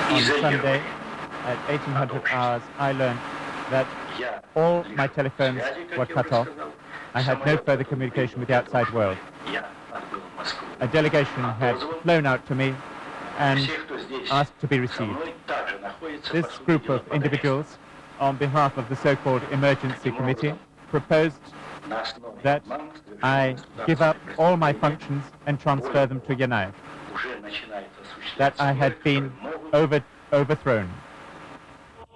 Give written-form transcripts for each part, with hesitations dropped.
On Sunday at 1800 hours, I learned that all my telephones were cut off. I had no further communication with the outside world. A delegation had flown out to me and asked to be received. This group of individuals, on behalf of the so-called Emergency Committee, proposed that I give up all my functions and transfer them to Yanayev, that I had been overthrown.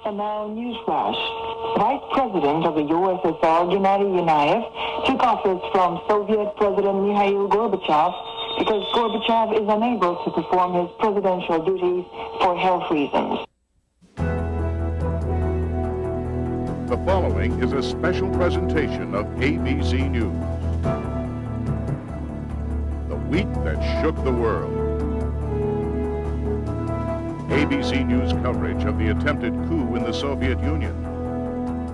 And now, newsflash. Vice President of the USSR, Gennady Yanayev, took office from Soviet President Mikhail Gorbachev because Gorbachev is unable to perform his presidential duties for health reasons. The following is a special presentation of ABC News. The week that shook the world. ABC News coverage of the attempted coup in the Soviet Union.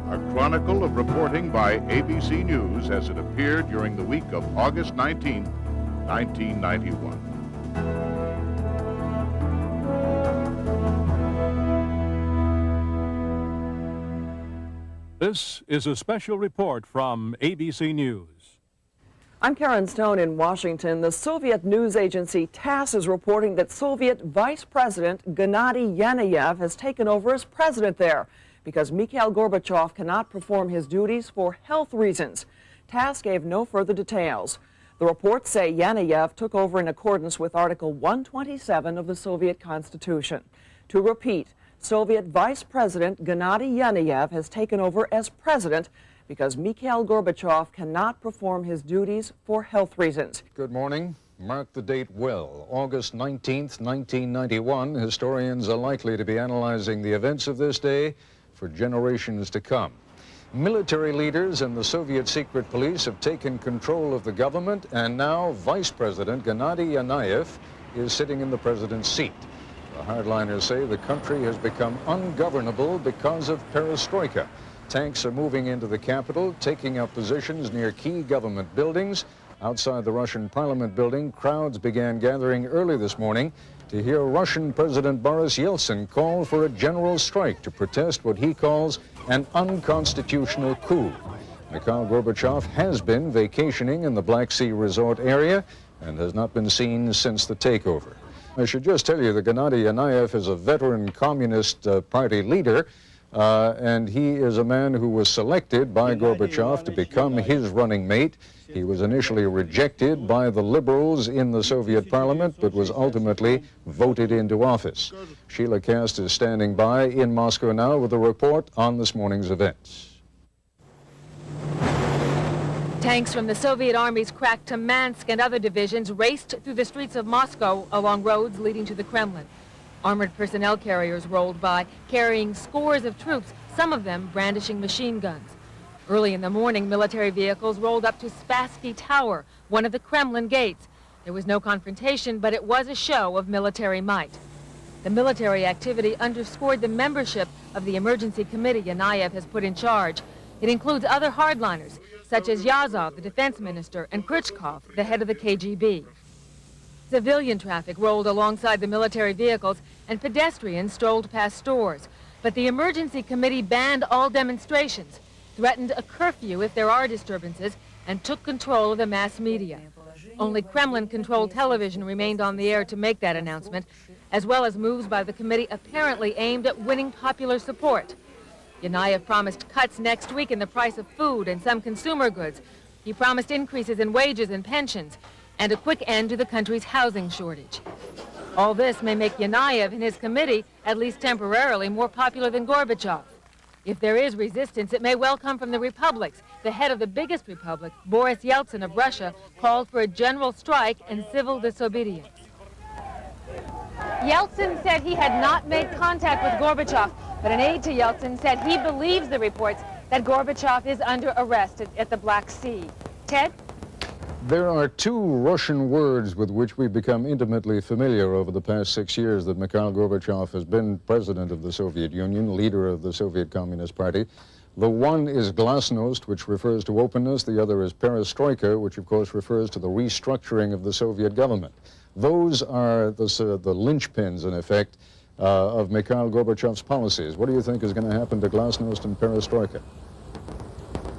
A chronicle of reporting by ABC News as it appeared during the week of August 19, 1991. This is a special report from ABC News. I'm Karen Stone in Washington. The Soviet news agency TASS is reporting that Soviet Vice President Gennady Yanayev has taken over as president there because Mikhail Gorbachev cannot perform his duties for health reasons. TASS gave no further details. The reports say Yanayev took over in accordance with Article 127 of the Soviet Constitution. To repeat, Soviet Vice President Gennady Yanayev has taken over as president because Mikhail Gorbachev cannot perform his duties for health reasons. Good morning. Mark the date well. August 19th, 1991. Historians are likely to be analyzing the events of this day for generations to come. Military leaders and the Soviet secret police have taken control of the government, and now Vice President Gennady Yanayev is sitting in the president's seat. The hardliners say the country has become ungovernable because of perestroika. Tanks are moving into the capital, taking up positions near key government buildings. Outside the Russian Parliament building, crowds began gathering early this morning to hear Russian President Boris Yeltsin call for a general strike to protest what he calls an unconstitutional coup. Mikhail Gorbachev has been vacationing in the Black Sea resort area and has not been seen since the takeover. I should just tell you that Gennady Yanayev is a veteran Communist Party leader, and he is a man who was selected by Gorbachev to become his running mate. He was initially rejected by the liberals in the Soviet parliament, but was ultimately voted into office. Sheila Kast is standing by in Moscow now with a report on this morning's events. Tanks from the Soviet army's crack Tamansk and other divisions raced through the streets of Moscow along roads leading to the Kremlin. Armored personnel carriers rolled by, carrying scores of troops, some of them brandishing machine guns. Early in the morning, military vehicles rolled up to Spassky Tower, one of the Kremlin gates. There was no confrontation, but it was a show of military might. The military activity underscored the membership of the emergency committee Yanayev has put in charge. It includes other hardliners, such as Yazov, the defense minister, and Krichkov, the head of the KGB. Civilian traffic rolled alongside the military vehicles, and pedestrians strolled past stores. But the emergency committee banned all demonstrations, threatened a curfew if there are disturbances, and took control of the mass media. Only Kremlin-controlled television remained on the air to make that announcement, as well as moves by the committee apparently aimed at winning popular support. Yanayev promised cuts next week in the price of food and some consumer goods. He promised increases in wages and pensions, and a quick end to the country's housing shortage. All this may make Yanayev and his committee, at least temporarily, more popular than Gorbachev. If there is resistance, it may well come from the republics. The head of the biggest republic, Boris Yeltsin of Russia, called for a general strike and civil disobedience. Yeltsin said he had not made contact with Gorbachev, but an aide to Yeltsin said he believes the reports that Gorbachev is under arrest at the Black Sea. Ted? There are two Russian words with which we've become intimately familiar over the past 6 years that Mikhail Gorbachev has been president of the Soviet Union, leader of the Soviet Communist Party. The one is glasnost, which refers to openness. The other is perestroika, which of course refers to the restructuring of the Soviet government. Those are the linchpins, in effect, of Mikhail Gorbachev's policies. What do you think is going to happen to glasnost and perestroika?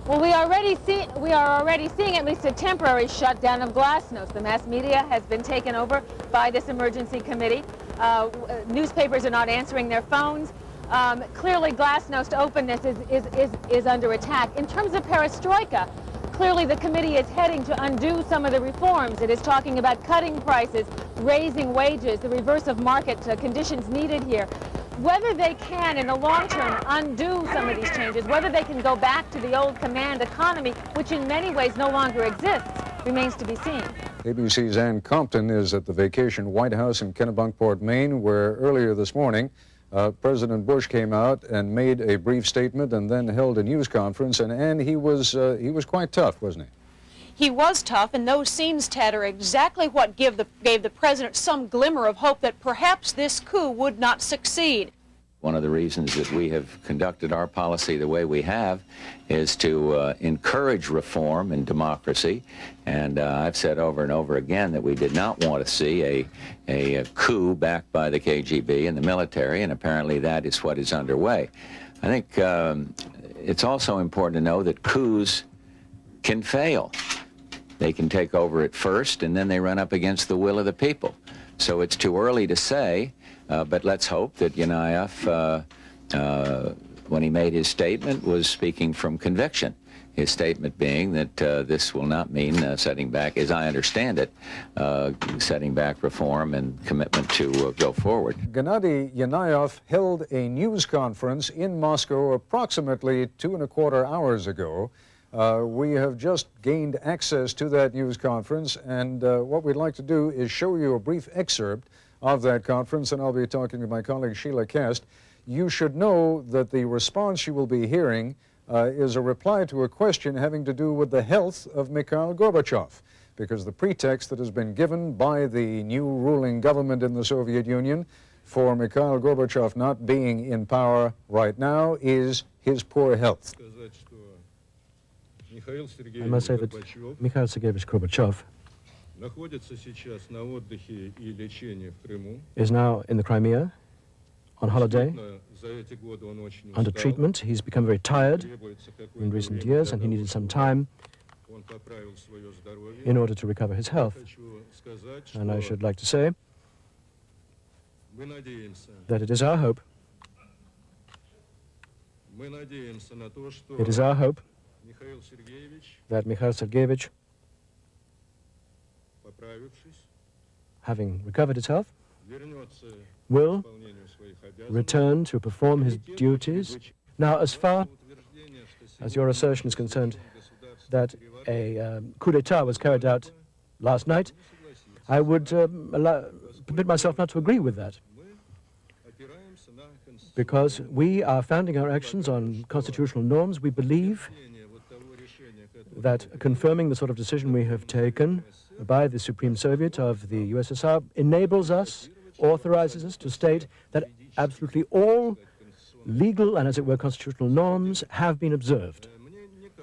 Well, we are already seeing at least a temporary shutdown of glasnost. The mass media has been taken over by this emergency committee. Newspapers are not answering their phones. Clearly, glasnost openness is under attack. In terms of perestroika, clearly the committee is heading to undo some of the reforms. It is talking about cutting prices, raising wages, the reverse of market conditions needed here. Whether they can, in the long term, undo some of these changes, whether they can go back to the old command economy, which in many ways no longer exists, remains to be seen. ABC's Ann Compton is at the vacation White House in Kennebunkport, Maine, where earlier this morning, President Bush came out and made a brief statement and then held a news conference. And he was quite tough, wasn't he? He was tough, and those scenes, Ted, are exactly what gave the president some glimmer of hope that perhaps this coup would not succeed. One of the reasons that we have conducted our policy the way we have is to encourage reform and democracy. And I've said over and over again that we did not want to see a coup backed by the KGB and the military, and apparently that is what is underway. I think it's also important to know that coups can fail. They can take over at first, and then they run up against the will of the people. So it's too early to say, but let's hope that Yanayev, when he made his statement, was speaking from conviction. His statement being that this will not mean setting back, as I understand it, setting back reform and commitment to go forward. Gennady Yanayev held a news conference in Moscow approximately 2¼ hours ago. We have just gained access to that news conference, and what we'd like to do is show you a brief excerpt of that conference, and I'll be talking to my colleague Sheila Kast. You should know that the response you will be hearing is a reply to a question having to do with the health of Mikhail Gorbachev, because the pretext that has been given by the new ruling government in the Soviet Union for Mikhail Gorbachev not being in power right now is his poor health. I must say that Mikhail Sergeyevich Gorbachev is now in the Crimea on holiday, under treatment. He's become very tired in recent years, and he needed some time in order to recover his health. And I should like to say that it is our hope, that Mikhail Sergeyevich, having recovered his health, will return to perform his duties. Now, as far as your assertion is concerned that a coup d'etat was carried out last night, I would permit myself not to agree with that, because we are founding our actions on constitutional norms. We believe that confirming the sort of decision we have taken by the Supreme Soviet of the USSR enables us, authorizes us to state that absolutely all legal and, as it were, constitutional norms have been observed.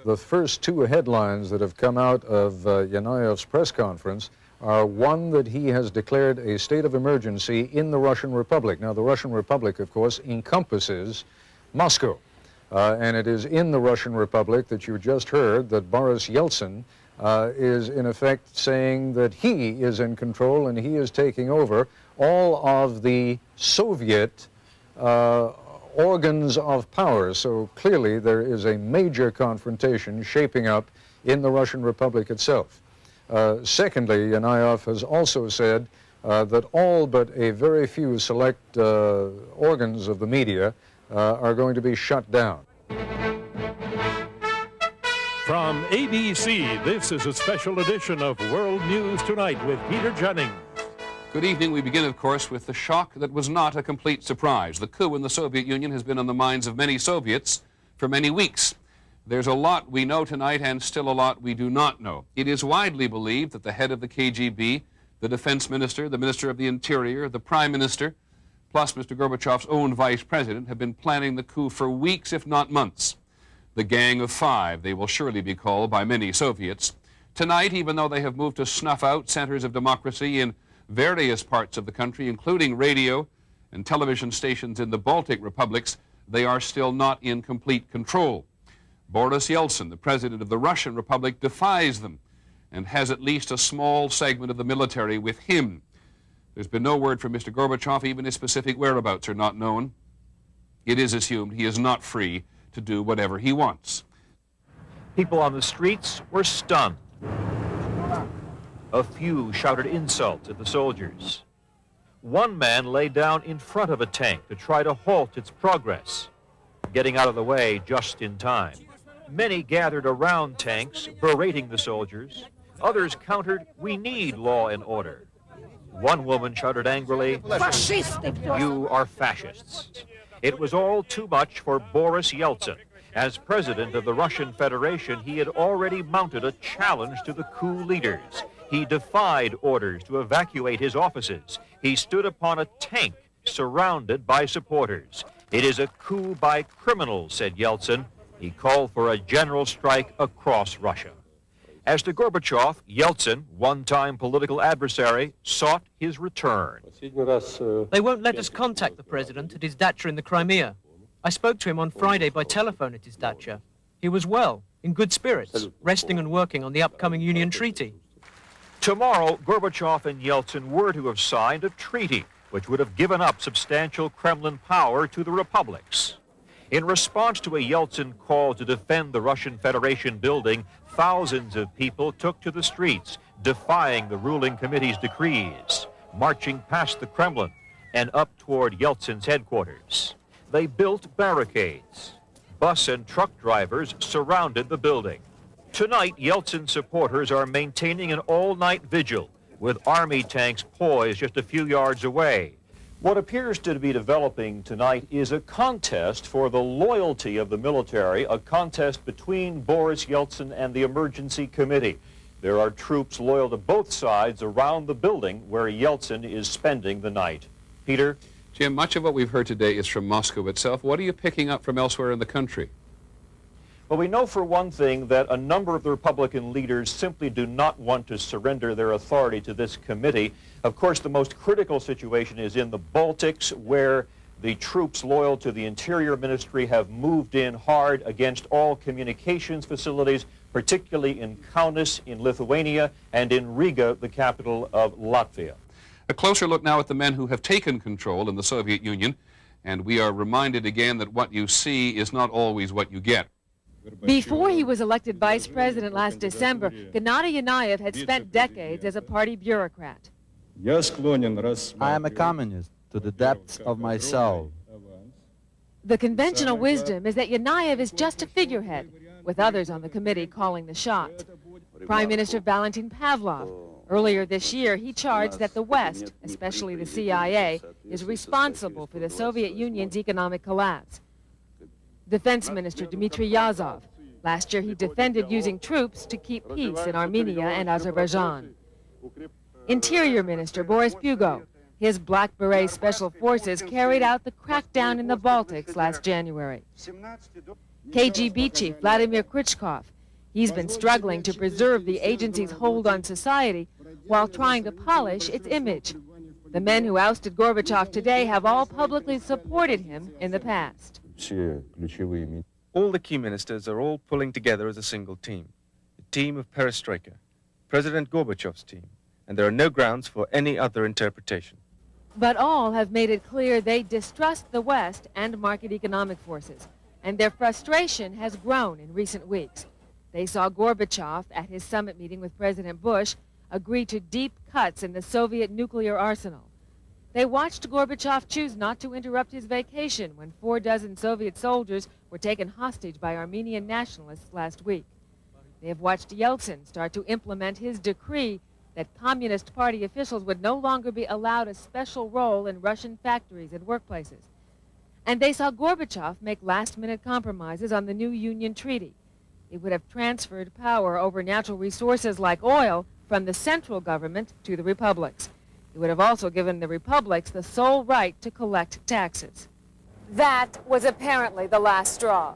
The first two headlines that have come out of Yanayev's press conference are one, that he has declared a state of emergency in the Russian Republic. Now, the Russian Republic, of course, encompasses Moscow. And it is in the Russian Republic that you just heard that Boris Yeltsin is, in effect, saying that he is in control and he is taking over all of the Soviet organs of power. So clearly there is a major confrontation shaping up in the Russian Republic itself. Secondly, Yanayev has also said that all but a very few select organs of the media are going to be shut down. From ABC, this is a special edition of World News Tonight with Peter Jennings. Good evening. We begin, of course, with the shock that was not a complete surprise. The coup in the Soviet Union has been on the minds of many Soviets for many weeks. There's a lot we know tonight and still a lot we do not know. It is widely believed that the head of the KGB, the defense minister, the minister of the interior, the prime minister, plus Mr. Gorbachev's own vice president, have been planning the coup for weeks, if not months. The Gang of Five, they will surely be called by many Soviets. Tonight, even though they have moved to snuff out centers of democracy in various parts of the country, including radio and television stations in the Baltic republics, they are still not in complete control. Boris Yeltsin, the president of the Russian Republic, defies them and has at least a small segment of the military with him. There's been no word from Mr. Gorbachev. Even his specific whereabouts are not known. It is assumed he is not free to do whatever he wants. People on the streets were stunned. A few shouted insults at the soldiers. One man lay down in front of a tank to try to halt its progress, getting out of the way just in time. Many gathered around tanks, berating the soldiers. Others countered, "We need law and order." One woman shouted angrily, "You are fascists." It was all too much for Boris Yeltsin. As president of the Russian Federation, he had already mounted a challenge to the coup leaders. He defied orders to evacuate his offices. He stood upon a tank surrounded by supporters. "It is a coup by criminals," said Yeltsin. He called for a general strike across Russia. As to Gorbachev, Yeltsin, one-time political adversary, sought his return. They won't let us contact the president at his dacha in the Crimea. I spoke to him on Friday by telephone at his dacha. He was well, in good spirits, resting and working on the upcoming Union Treaty. Tomorrow, Gorbachev and Yeltsin were to have signed a treaty which would have given up substantial Kremlin power to the republics. In response to a Yeltsin call to defend the Russian Federation building, thousands of people took to the streets, defying the ruling committee's decrees, marching past the Kremlin and up toward Yeltsin's headquarters. They built barricades. Bus and truck drivers surrounded the building. Tonight, Yeltsin supporters are maintaining an all-night vigil, with army tanks poised just a few yards away. What appears to be developing tonight is a contest for the loyalty of the military, a contest between Boris Yeltsin and the Emergency Committee. There are troops loyal to both sides around the building where Yeltsin is spending the night. Peter? Jim, much of what we've heard today is from Moscow itself. What are you picking up from elsewhere in the country? Well, we know for one thing that a number of the Republican leaders simply do not want to surrender their authority to this committee. Of course, the most critical situation is in the Baltics, where the troops loyal to the Interior Ministry have moved in hard against all communications facilities, particularly in Kaunas in Lithuania and in Riga, the capital of Latvia. A closer look now at the men who have taken control in the Soviet Union, and we are reminded again that what you see is not always what you get. Before he was elected vice president last December, Gennady Yanayev had spent decades as a party bureaucrat. I am a communist to the depths of my soul. The conventional wisdom is that Yanayev is just a figurehead, with others on the committee calling the shots. Prime Minister Valentin Pavlov. Earlier this year, he charged that the West, especially the CIA, is responsible for the Soviet Union's economic collapse. Defense Minister Dmitry Yazov. Last year, he defended using troops to keep peace in Armenia and Azerbaijan. Interior Minister Boris Pugo. His Black Beret Special Forces carried out the crackdown in the Baltics last January. KGB Chief Vladimir Krichkov. He's been struggling to preserve the agency's hold on society while trying to polish its image. The men who ousted Gorbachev today have all publicly supported him in the past. All the key ministers are all pulling together as a single team, the team of perestroika, President Gorbachev's team, and there are no grounds for any other interpretation. But all have made it clear they distrust the West and market economic forces, and their frustration has grown in recent weeks. They saw Gorbachev, at his summit meeting with President Bush, agree to deep cuts in the Soviet nuclear arsenal. They watched Gorbachev choose not to interrupt his vacation when 4 Soviet soldiers were taken hostage by Armenian nationalists last week. They have watched Yeltsin start to implement his decree that Communist Party officials would no longer be allowed a special role in Russian factories and workplaces. And they saw Gorbachev make last-minute compromises on the new Union Treaty. It would have transferred power over natural resources like oil from the central government to the republics. It would have also given the republics the sole right to collect taxes. That was apparently the last straw.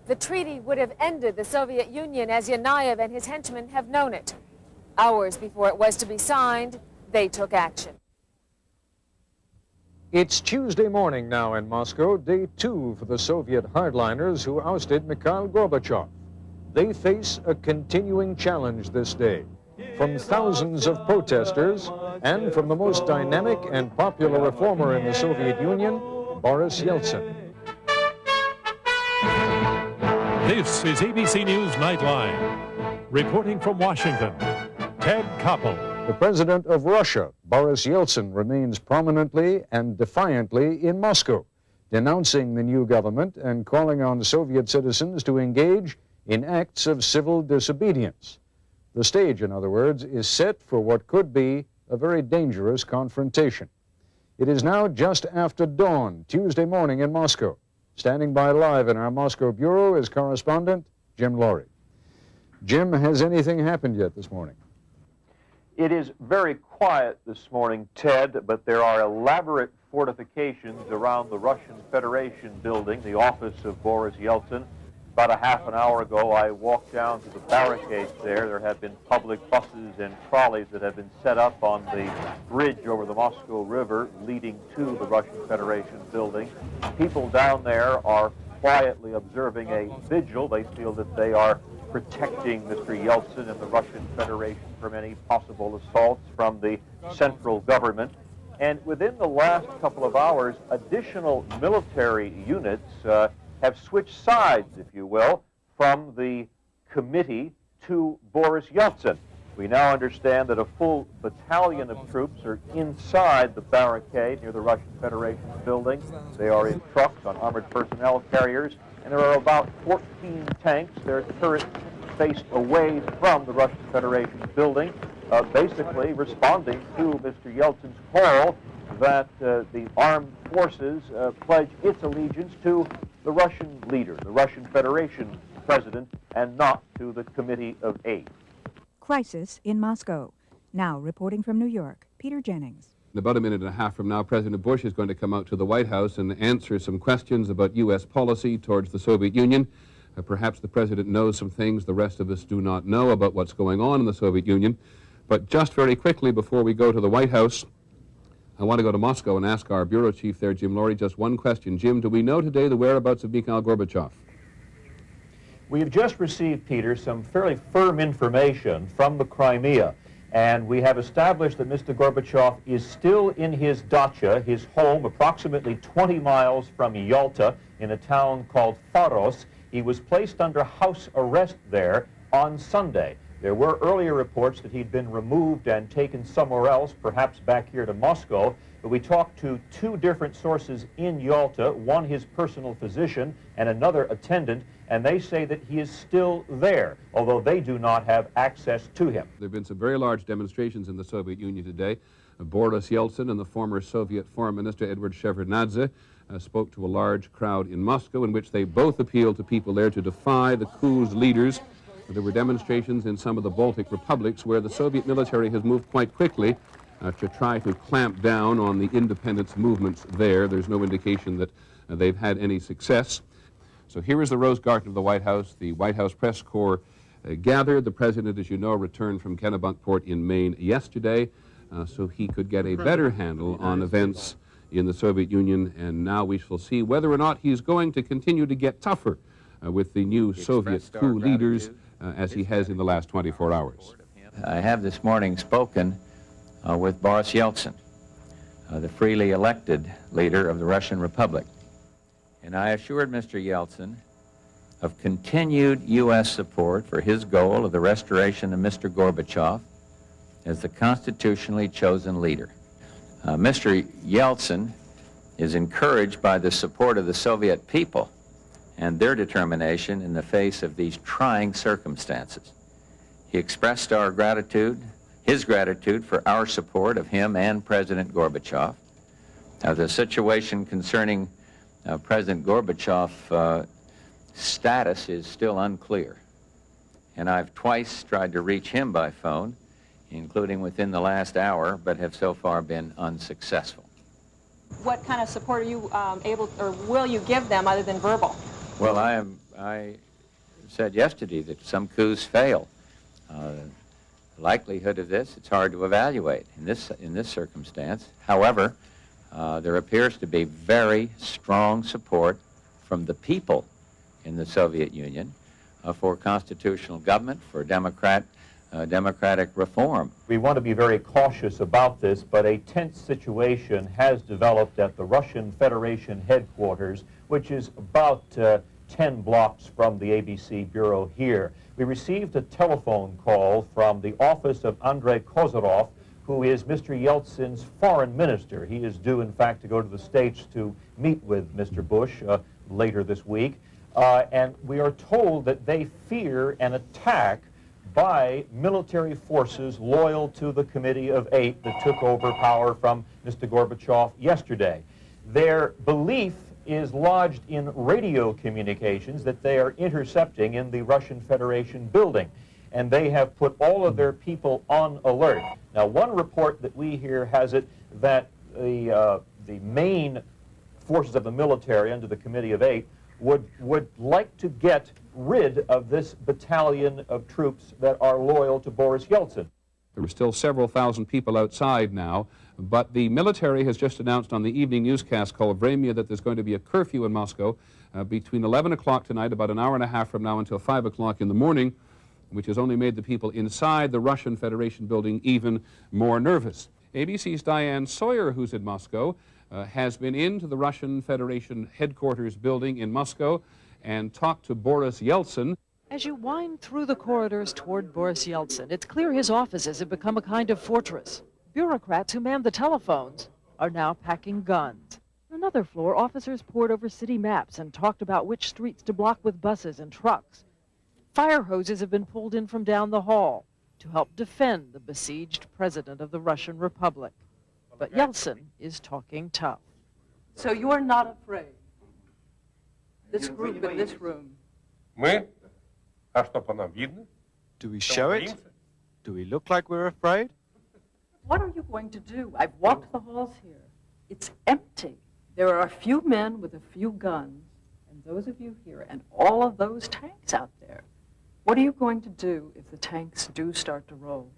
The treaty would have ended the Soviet Union as Yanayev and his henchmen have known it. Hours before it was to be signed, they took action. It's Tuesday morning now in Moscow, day 2 for the Soviet hardliners who ousted Mikhail Gorbachev. They face a continuing challenge this day from thousands of protesters and from the most dynamic and popular reformer in the Soviet Union, Boris Yeltsin. This is ABC News Nightline. Reporting from Washington, Ted Koppel. The president of Russia, Boris Yeltsin, remains prominently and defiantly in Moscow, denouncing the new government and calling on Soviet citizens to engage in acts of civil disobedience. The stage, in other words, is set for what could be a very dangerous confrontation. It is now just after dawn, Tuesday morning in Moscow. Standing by live in our Moscow bureau is correspondent Jim Laurie. Jim, has anything happened yet this morning? It is very quiet this morning, Ted, but there are elaborate fortifications around the Russian Federation building, the office of Boris Yeltsin. About a half an hour ago, I walked down to the barricades there. There have been public buses and trolleys that have been set up on the bridge over the Moscow River leading to the Russian Federation building. People down there are quietly observing a vigil. They feel that they are protecting Mr. Yeltsin and the Russian Federation from any possible assaults from the central government. And within the last couple of hours, additional military units have switched sides, if you will, from the committee to Boris Yeltsin. We now understand that a full battalion of troops are inside the barricade near the Russian Federation building. They are in trucks on armored personnel carriers, and there are about 14 tanks. Their turrets faced away from the Russian Federation building, basically responding to Mr. Yeltsin's call that the armed forces pledge its allegiance to the Russian leader, the Russian Federation president, and not to the Committee of 8. Crisis in Moscow. Now reporting from New York, Peter Jennings. In about a minute and a half from now, President Bush is going to come out to the White House and answer some questions about U.S. policy towards the Soviet Union. Perhaps the president knows some things the rest of us do not know about what's going on in the Soviet Union. But just very quickly before we go to the White House, I want to go to Moscow and ask our bureau chief there, Jim Laurie, just one question. Jim, do we know today the whereabouts of Mikhail Gorbachev? We have just received, Peter, some fairly firm information from the Crimea, and we have established that Mr. Gorbachev is still in his dacha, his home, approximately 20 miles from Yalta, in a town called Faros. He was placed under house arrest there on Sunday. There were earlier reports that he'd been removed and taken somewhere else, perhaps back here to Moscow, but we talked to two different sources in Yalta, one his personal physician and another attendant, and they say that he is still there, although they do not have access to him. There have been some very large demonstrations in the Soviet Union today. Boris Yeltsin and the former Soviet Foreign Minister Edward Shevardnadze spoke to a large crowd in Moscow in which they both appealed to people there to defy the coup's leaders. There were demonstrations in some of the Baltic republics where the Soviet military has moved quite quickly to try to clamp down on the independence movements there. There's no indication that they've had any success. So here is the Rose Garden of the White House. The White House press corps gathered. The president, as you know, returned from Kennebunkport in Maine yesterday so he could get a better handle on events in the Soviet Union, and now we shall see whether or not he's going to continue to get tougher with the new Soviet coup leaders as he has in the last 24 hours. I have this morning spoken with Boris Yeltsin, the freely elected leader of the Russian Republic. And I assured Mr. Yeltsin of continued U.S. support for his goal of the restoration of Mr. Gorbachev as the constitutionally chosen leader. Mr. Yeltsin is encouraged by the support of the Soviet people and their determination in the face of these trying circumstances. He expressed our gratitude, his gratitude for our support of him and President Gorbachev. The situation concerning President Gorbachev's status is still unclear, and I've twice tried to reach him by phone, including within the last hour, but have so far been unsuccessful. What kind of support are you able, or will you give them other than verbal? Well, I said yesterday that some coups fail. The likelihood of this, it's hard to evaluate in this circumstance. However, there appears to be very strong support from the people in the Soviet Union for constitutional government, for democratic reform. We want to be very cautious about this, but a tense situation has developed at the Russian Federation headquarters, which is about 10 blocks from the ABC bureau here. We received a telephone call from the office of Andrei Kozyrov, who is Mr. Yeltsin's foreign minister. He is due, in fact, to go to the States to meet with Mr. Bush later this week. And we are told that they fear an attack by military forces loyal to the Committee of Eight that took over power from Mr. Gorbachev yesterday. Their belief is lodged in radio communications that they are intercepting in the Russian Federation building, and they have put all of their people on alert. Now, one report that we hear has it that the main forces of the military under the Committee of Eight would like to get rid of this battalion of troops that are loyal to Boris Yeltsin. There were still several thousand people outside now, but the military has just announced on the evening newscast called Vremya that there's going to be a curfew in Moscow between 11 o'clock tonight, about an hour and a half from now, until 5 o'clock in the morning, which has only made the people inside the Russian Federation building even more nervous. ABC's Diane Sawyer, who's in Moscow, has been into the Russian Federation headquarters building in Moscow and talked to Boris Yeltsin. As you wind through the corridors toward Boris Yeltsin, it's clear his offices have become a kind of fortress. Bureaucrats who manned the telephones are now packing guns. On another floor, officers pored over city maps and talked about which streets to block with buses and trucks. Fire hoses have been pulled in from down the hall to help defend the besieged president of the Russian Republic. But Yeltsin is talking tough. So you are not afraid? This group in this room. Do we show it? Do we look like we're afraid? What are you going to do? I've walked the halls here. It's empty. There are a few men with a few guns, and those of you here, and all of those tanks out there. What are you going to do if the tanks do start to roll?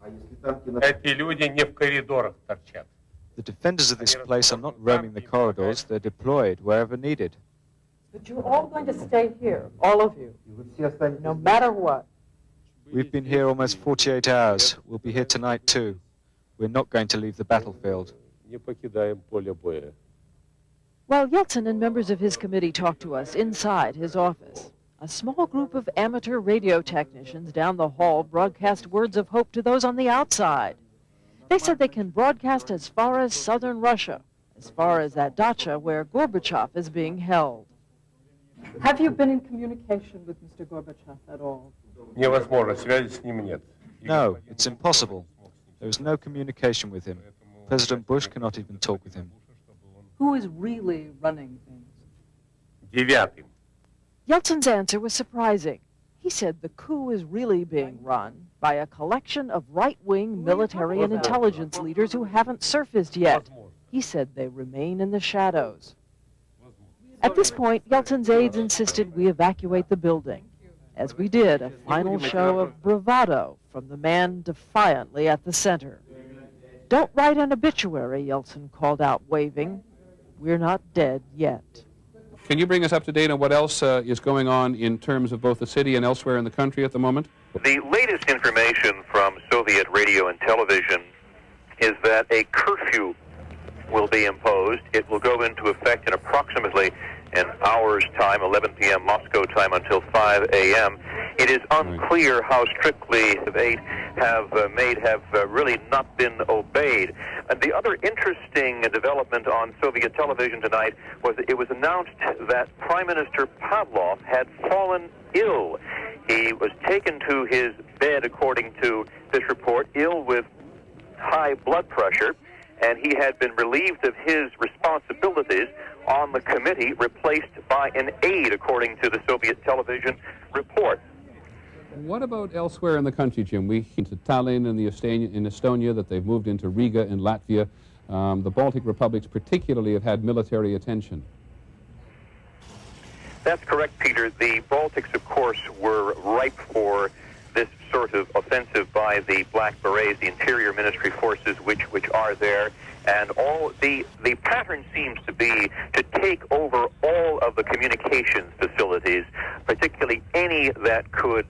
The defenders of this place are not roaming the corridors, they're deployed wherever needed. But you're all going to stay here, all of you, no matter what. We've been here almost 48 hours. We'll be here tonight too. We're not going to leave the battlefield. While Yeltsin and members of his committee talk to us inside his office, a small group of amateur radio technicians down the hall broadcast words of hope to those on the outside. They said they can broadcast as far as southern Russia, as far as that dacha where Gorbachev is being held. Have you been in communication with Mr. Gorbachev at all? No, it's impossible. There is no communication with him. President Bush cannot even talk with him. Who is really running things? Yeltsin's answer was surprising. He said the coup is really being run by a collection of right-wing military and intelligence leaders who haven't surfaced yet. He said they remain in the shadows. At this point, Yeltsin's aides insisted we evacuate the building, as we did a final show of bravado from the man defiantly at the center. Don't write an obituary, Yeltsin called out, waving. We're not dead yet. Can you bring us up to date on what else is going on in terms of both the city and elsewhere in the country at the moment? The latest information from Soviet radio and television is that a curfew will be imposed. It will go into effect in approximately an hour's time, 11 p.m. Moscow time, until 5 a.m. It is unclear how strictly they have really not been obeyed. The other interesting development on Soviet television tonight was that it was announced that Prime Minister Pavlov had fallen ill. He was taken to his bed, according to this report, ill with high blood pressure, and he had been relieved of his responsibilities on the committee, replaced by an aide, according to the Soviet television report. What about elsewhere in the country, Jim? We into Tallinn in Estonia, that they've moved into Riga in Latvia. The Baltic republics particularly have had military attention. That's correct, Peter. The Baltics, of course, were ripe for this sort of offensive by the Black Berets, the Interior Ministry forces which are there, and all the pattern seems to be to take over all of the communications facilities, particularly any that could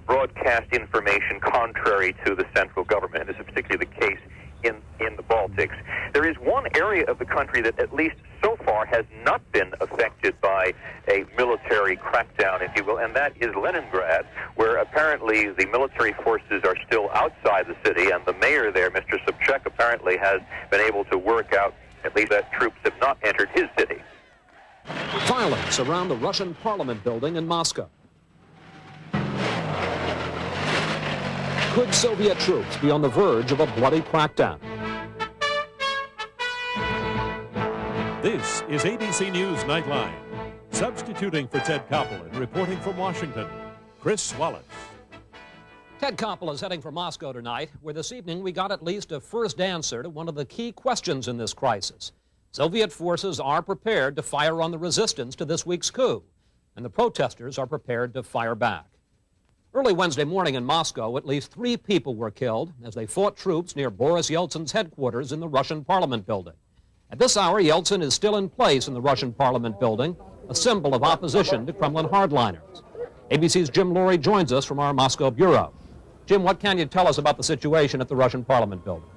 broadcast information contrary to the central government. This is particularly the case in the Baltics. There is one area of the country that, at least so far, has not been affected by a military crackdown, if you will, and that is Leningrad, where apparently the military forces are still outside the city, and the mayor there, Mr. Sobchak, apparently has been able to work out at least that troops have not entered his city. Violence around the Russian parliament building in Moscow. Could Soviet troops be on the verge of a bloody crackdown? This is ABC News Nightline. Substituting for Ted Koppel and reporting from Washington, Chris Wallace. Ted Koppel is heading for Moscow tonight, where this evening we got at least a first answer to one of the key questions in this crisis. Soviet forces are prepared to fire on the resistance to this week's coup, and the protesters are prepared to fire back. Early Wednesday morning in Moscow, at least 3 people were killed as they fought troops near Boris Yeltsin's headquarters in the Russian parliament building. At this hour, Yeltsin is still in place in the Russian parliament building, a symbol of opposition to Kremlin hardliners. ABC's Jim Laurie joins us from our Moscow bureau. Jim, what can you tell us about the situation at the Russian parliament building?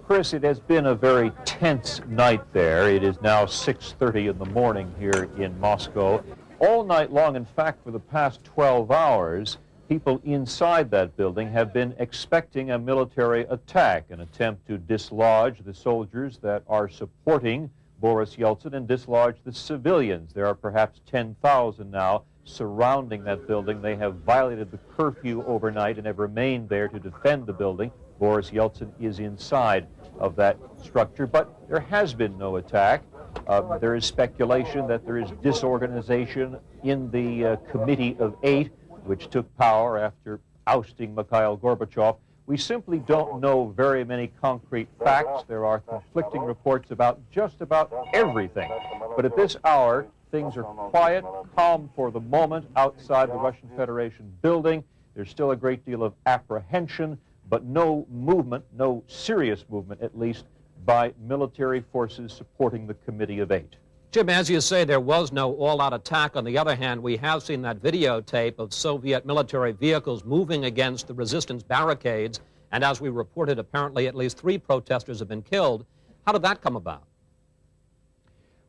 Chris, it has been a very tense night there. It is now 6:30 in the morning here in Moscow. All night long, in fact, for the past 12 hours, people inside that building have been expecting a military attack, an attempt to dislodge the soldiers that are supporting Boris Yeltsin and dislodge the civilians. There are perhaps 10,000 now surrounding that building. They have violated the curfew overnight and have remained there to defend the building. Boris Yeltsin is inside of that structure, but there has been no attack. There is speculation that there is disorganization in the Committee of 8, which took power after ousting Mikhail Gorbachev. We simply don't know very many concrete facts. There are conflicting reports about just about everything. But at this hour, things are quiet, calm for the moment outside the Russian Federation building. There's still a great deal of apprehension, but no movement, no serious movement at least, by military forces supporting the Committee of 8. Jim, as you say, there was no all-out attack. On the other hand, we have seen that videotape of Soviet military vehicles moving against the resistance barricades, and as we reported, apparently at least 3 protesters have been killed. How did that come about?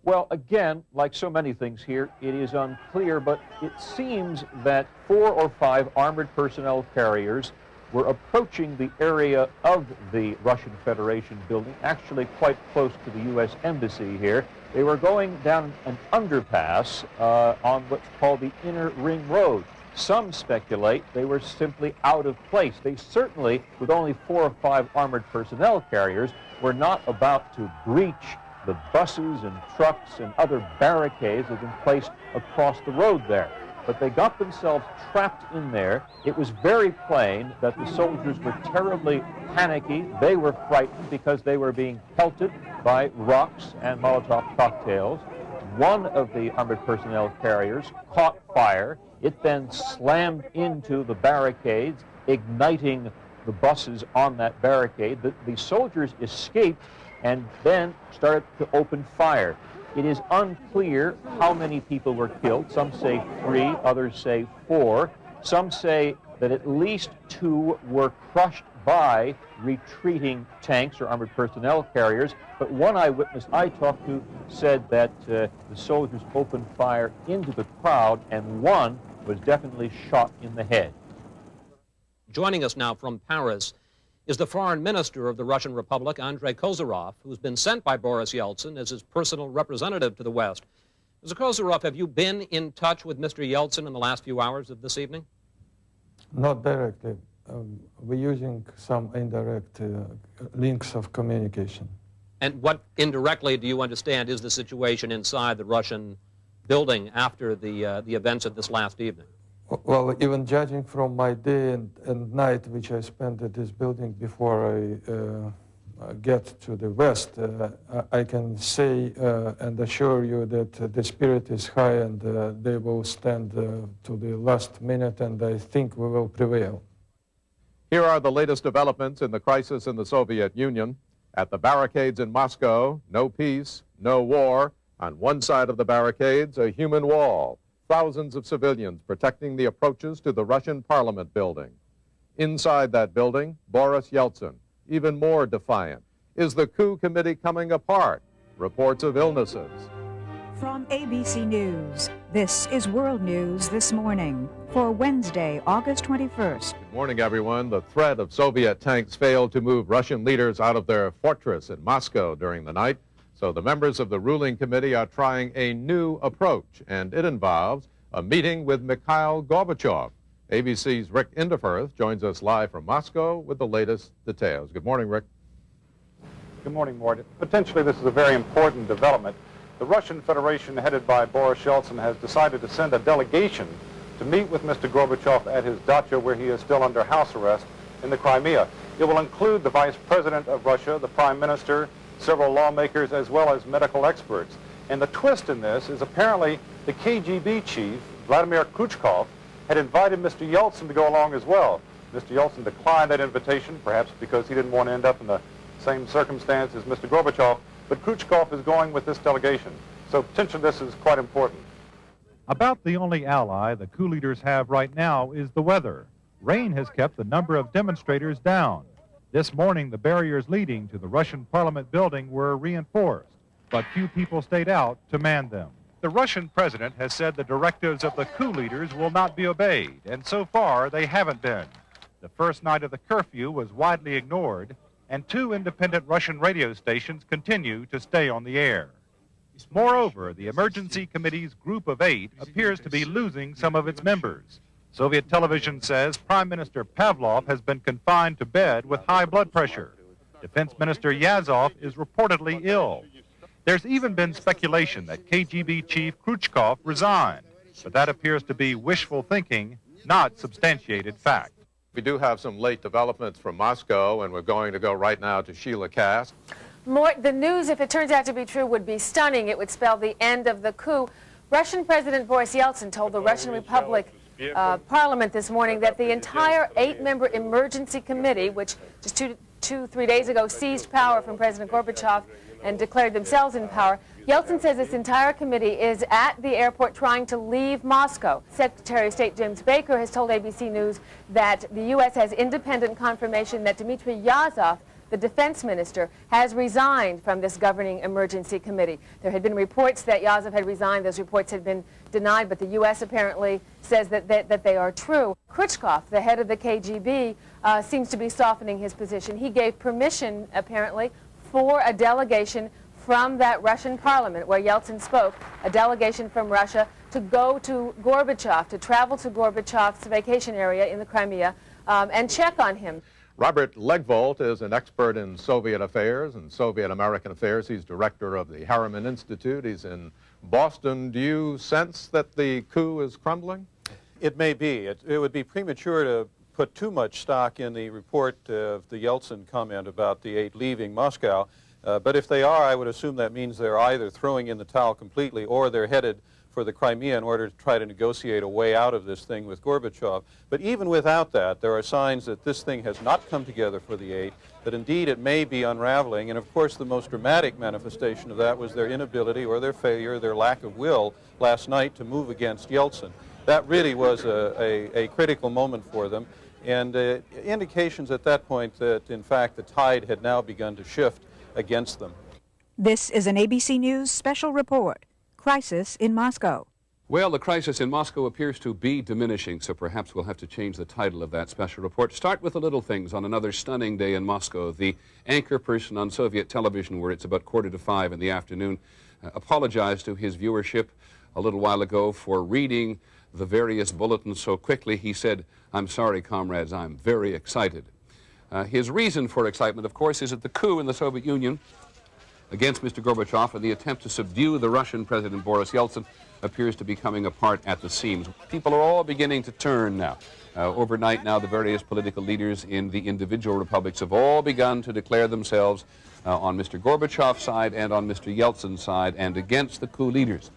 Well, again, like so many things here, it is unclear, but it seems that 4 or 5 armored personnel carriers were approaching the area of the Russian Federation building, actually quite close to the U.S. Embassy here. They were going down an underpass on what's called the Inner Ring Road. Some speculate they were simply out of place. They certainly, with only 4 or 5 armored personnel carriers, were not about to breach the buses and trucks and other barricades that have been placed across the road there. But they got themselves trapped in there. It was very plain that the soldiers were terribly panicky. They were frightened because they were being pelted by rocks and Molotov cocktails. One of the armored personnel carriers caught fire. It then slammed into the barricades, igniting the buses on that barricade. The soldiers escaped and then started to open fire. It is unclear how many people were killed. Some say 3, others say 4. Some say that at least 2 were crushed by retreating tanks or armored personnel carriers. But one eyewitness I talked to said that the soldiers opened fire into the crowd and one was definitely shot in the head. Joining us now from Paris is the foreign minister of the Russian Republic, Andrei Kozyrov, who's been sent by Boris Yeltsin as his personal representative to the West. Mr. Kozyrov, have you been in touch with Mr. Yeltsin in the last few hours of this evening? Not directly. We're using some indirect links of communication. And what indirectly do you understand is the situation inside the Russian building after the events of this last evening? Well, even judging from my day and night which I spent at this building before I get to the West, I can say and assure you that the spirit is high and they will stand to the last minute, and I think we will prevail. Here are the latest developments in the crisis in the Soviet Union. At the barricades in Moscow, no peace, no war. On one side of the barricades, a human wall. Thousands of civilians protecting the approaches to the Russian Parliament building. Inside that building, Boris Yeltsin, even more defiant. Is the coup committee coming apart? Reports of illnesses. From ABC News, this is World News This Morning for Wednesday, August 21st. Good morning, everyone. The threat of Soviet tanks failed to move Russian leaders out of their fortress in Moscow during the night. So the members of the ruling committee are trying a new approach, and it involves a meeting with Mikhail Gorbachev. ABC's Rick Inderfirth joins us live from Moscow with the latest details. Good morning, Rick. Good morning, Mort. Potentially this is a very important development. The Russian Federation, headed by Boris Yeltsin, has decided to send a delegation to meet with Mr. Gorbachev at his dacha, where he is still under house arrest in the Crimea. It will include the Vice President of Russia, the Prime Minister, several lawmakers, as well as medical experts. And the twist in this is apparently the KGB chief, Vladimir Khrushchev, had invited Mr. Yeltsin to go along as well. Mr. Yeltsin declined that invitation, perhaps because he didn't want to end up in the same circumstance as Mr. Gorbachev, but Khrushchev is going with this delegation. So potentially this is quite important. About the only ally the coup leaders have right now is the weather. Rain has kept the number of demonstrators down. This morning, the barriers leading to the Russian Parliament building were reinforced, but few people stayed out to man them. The Russian president has said the directives of the coup leaders will not be obeyed, and so far they haven't been. The first night of the curfew was widely ignored, and 2 independent Russian radio stations continue to stay on the air. Moreover, the Emergency Committee's Group of 8 appears to be losing some of its members. Soviet television says Prime Minister Pavlov has been confined to bed with high blood pressure. Defense Minister Yazov is reportedly ill. There's even been speculation that KGB Chief Khrushchev resigned, but that appears to be wishful thinking, not substantiated fact. We do have some late developments from Moscow, and we're going to go right now to Sheila Cass. The news, if it turns out to be true, would be stunning. It would spell the end of the coup. Russian President Boris Yeltsin told the Russian Republic Parliament this morning that the entire 8-member emergency committee, which just 3 days ago seized power from President Gorbachev and declared themselves in power, Yeltsin says this entire committee is at the airport trying to leave Moscow. Secretary of State James Baker has told ABC News that the U.S. has independent confirmation that Dmitry Yazov, the defense minister, has resigned from this governing emergency committee. There had been reports that Yazov had resigned. Those reports had been denied, but the U.S. apparently says that they are true. Khrushchev, the head of the KGB, seems to be softening his position. He gave permission, apparently, for a delegation from that Russian parliament where Yeltsin spoke, a delegation from Russia to go to Gorbachev, to travel to Gorbachev's vacation area in the Crimea and check on him. Robert Legvold is an expert in Soviet affairs and Soviet-American affairs. He's director of the Harriman Institute. He's in Boston. Do you sense that the coup is crumbling? It may be. It would be premature to put too much stock in the report of the Yeltsin comment about the 8 leaving Moscow. But if they are, I would assume that means they're either throwing in the towel completely or they're headed for the Crimea in order to try to negotiate a way out of this thing with Gorbachev. But even without that, there are signs that this thing has not come together for the 8, that indeed it may be unraveling. And of course, the most dramatic manifestation of that was their inability or their failure, their lack of will last night to move against Yeltsin. That really was a critical moment for them. And indications at that point that, in fact, the tide had now begun to shift against them. This is an ABC News special report. Crisis in Moscow. Well, the crisis in Moscow appears to be diminishing, so perhaps we'll have to change the title of that special report. Start with the little things. On another stunning day in Moscow, the anchor person on Soviet television, where it's about 4:45 in the afternoon, apologized to his viewership a little while ago for reading the various bulletins so quickly. He said, "I'm sorry, comrades, I'm very excited." His reason for excitement, of course, is that the coup in the Soviet Union against Mr. Gorbachev, and the attempt to subdue the Russian President Boris Yeltsin appears to be coming apart at the seams. People are all beginning to turn now. Overnight now, the various political leaders in the individual republics have all begun to declare themselves on Mr. Gorbachev's side and on Mr. Yeltsin's side and against the coup leaders.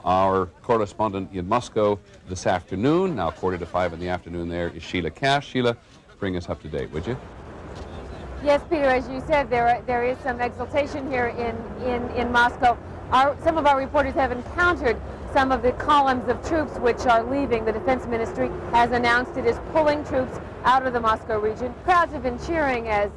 Our correspondent in Moscow this afternoon, now 4:45 in the afternoon there, is Sheila Cash. Sheila, bring us up to date, would you? Yes, Peter, as you said, there is some exultation here in Moscow. Some of our reporters have encountered some of the columns of troops which are leaving. The Defense Ministry has announced it is pulling troops out of the Moscow region. Crowds have been cheering as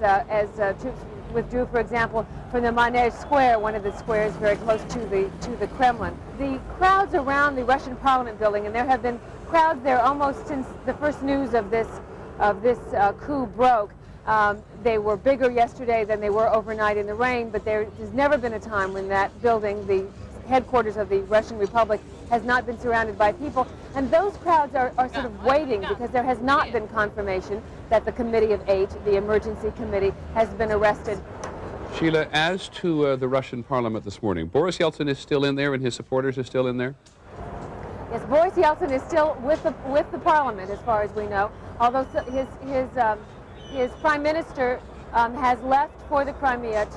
troops withdrew, for example, from the Manege Square, one of the squares very close to the Kremlin. The crowds around the Russian Parliament building, and there have been crowds there almost since the first news of this coup broke. They were bigger yesterday than they were overnight in the rain, but there's never been a time when that building, the headquarters of the Russian Republic, has not been surrounded by people. And those crowds are sort of waiting because there has not been confirmation that the Committee of 8, the emergency committee, has been arrested. Sheila, as to the Russian Parliament this morning, Boris Yeltsin is still in there and his supporters are still in there? Yes, Boris Yeltsin is still with the Parliament, as far as we know, although his Prime Minister has left for the Crimea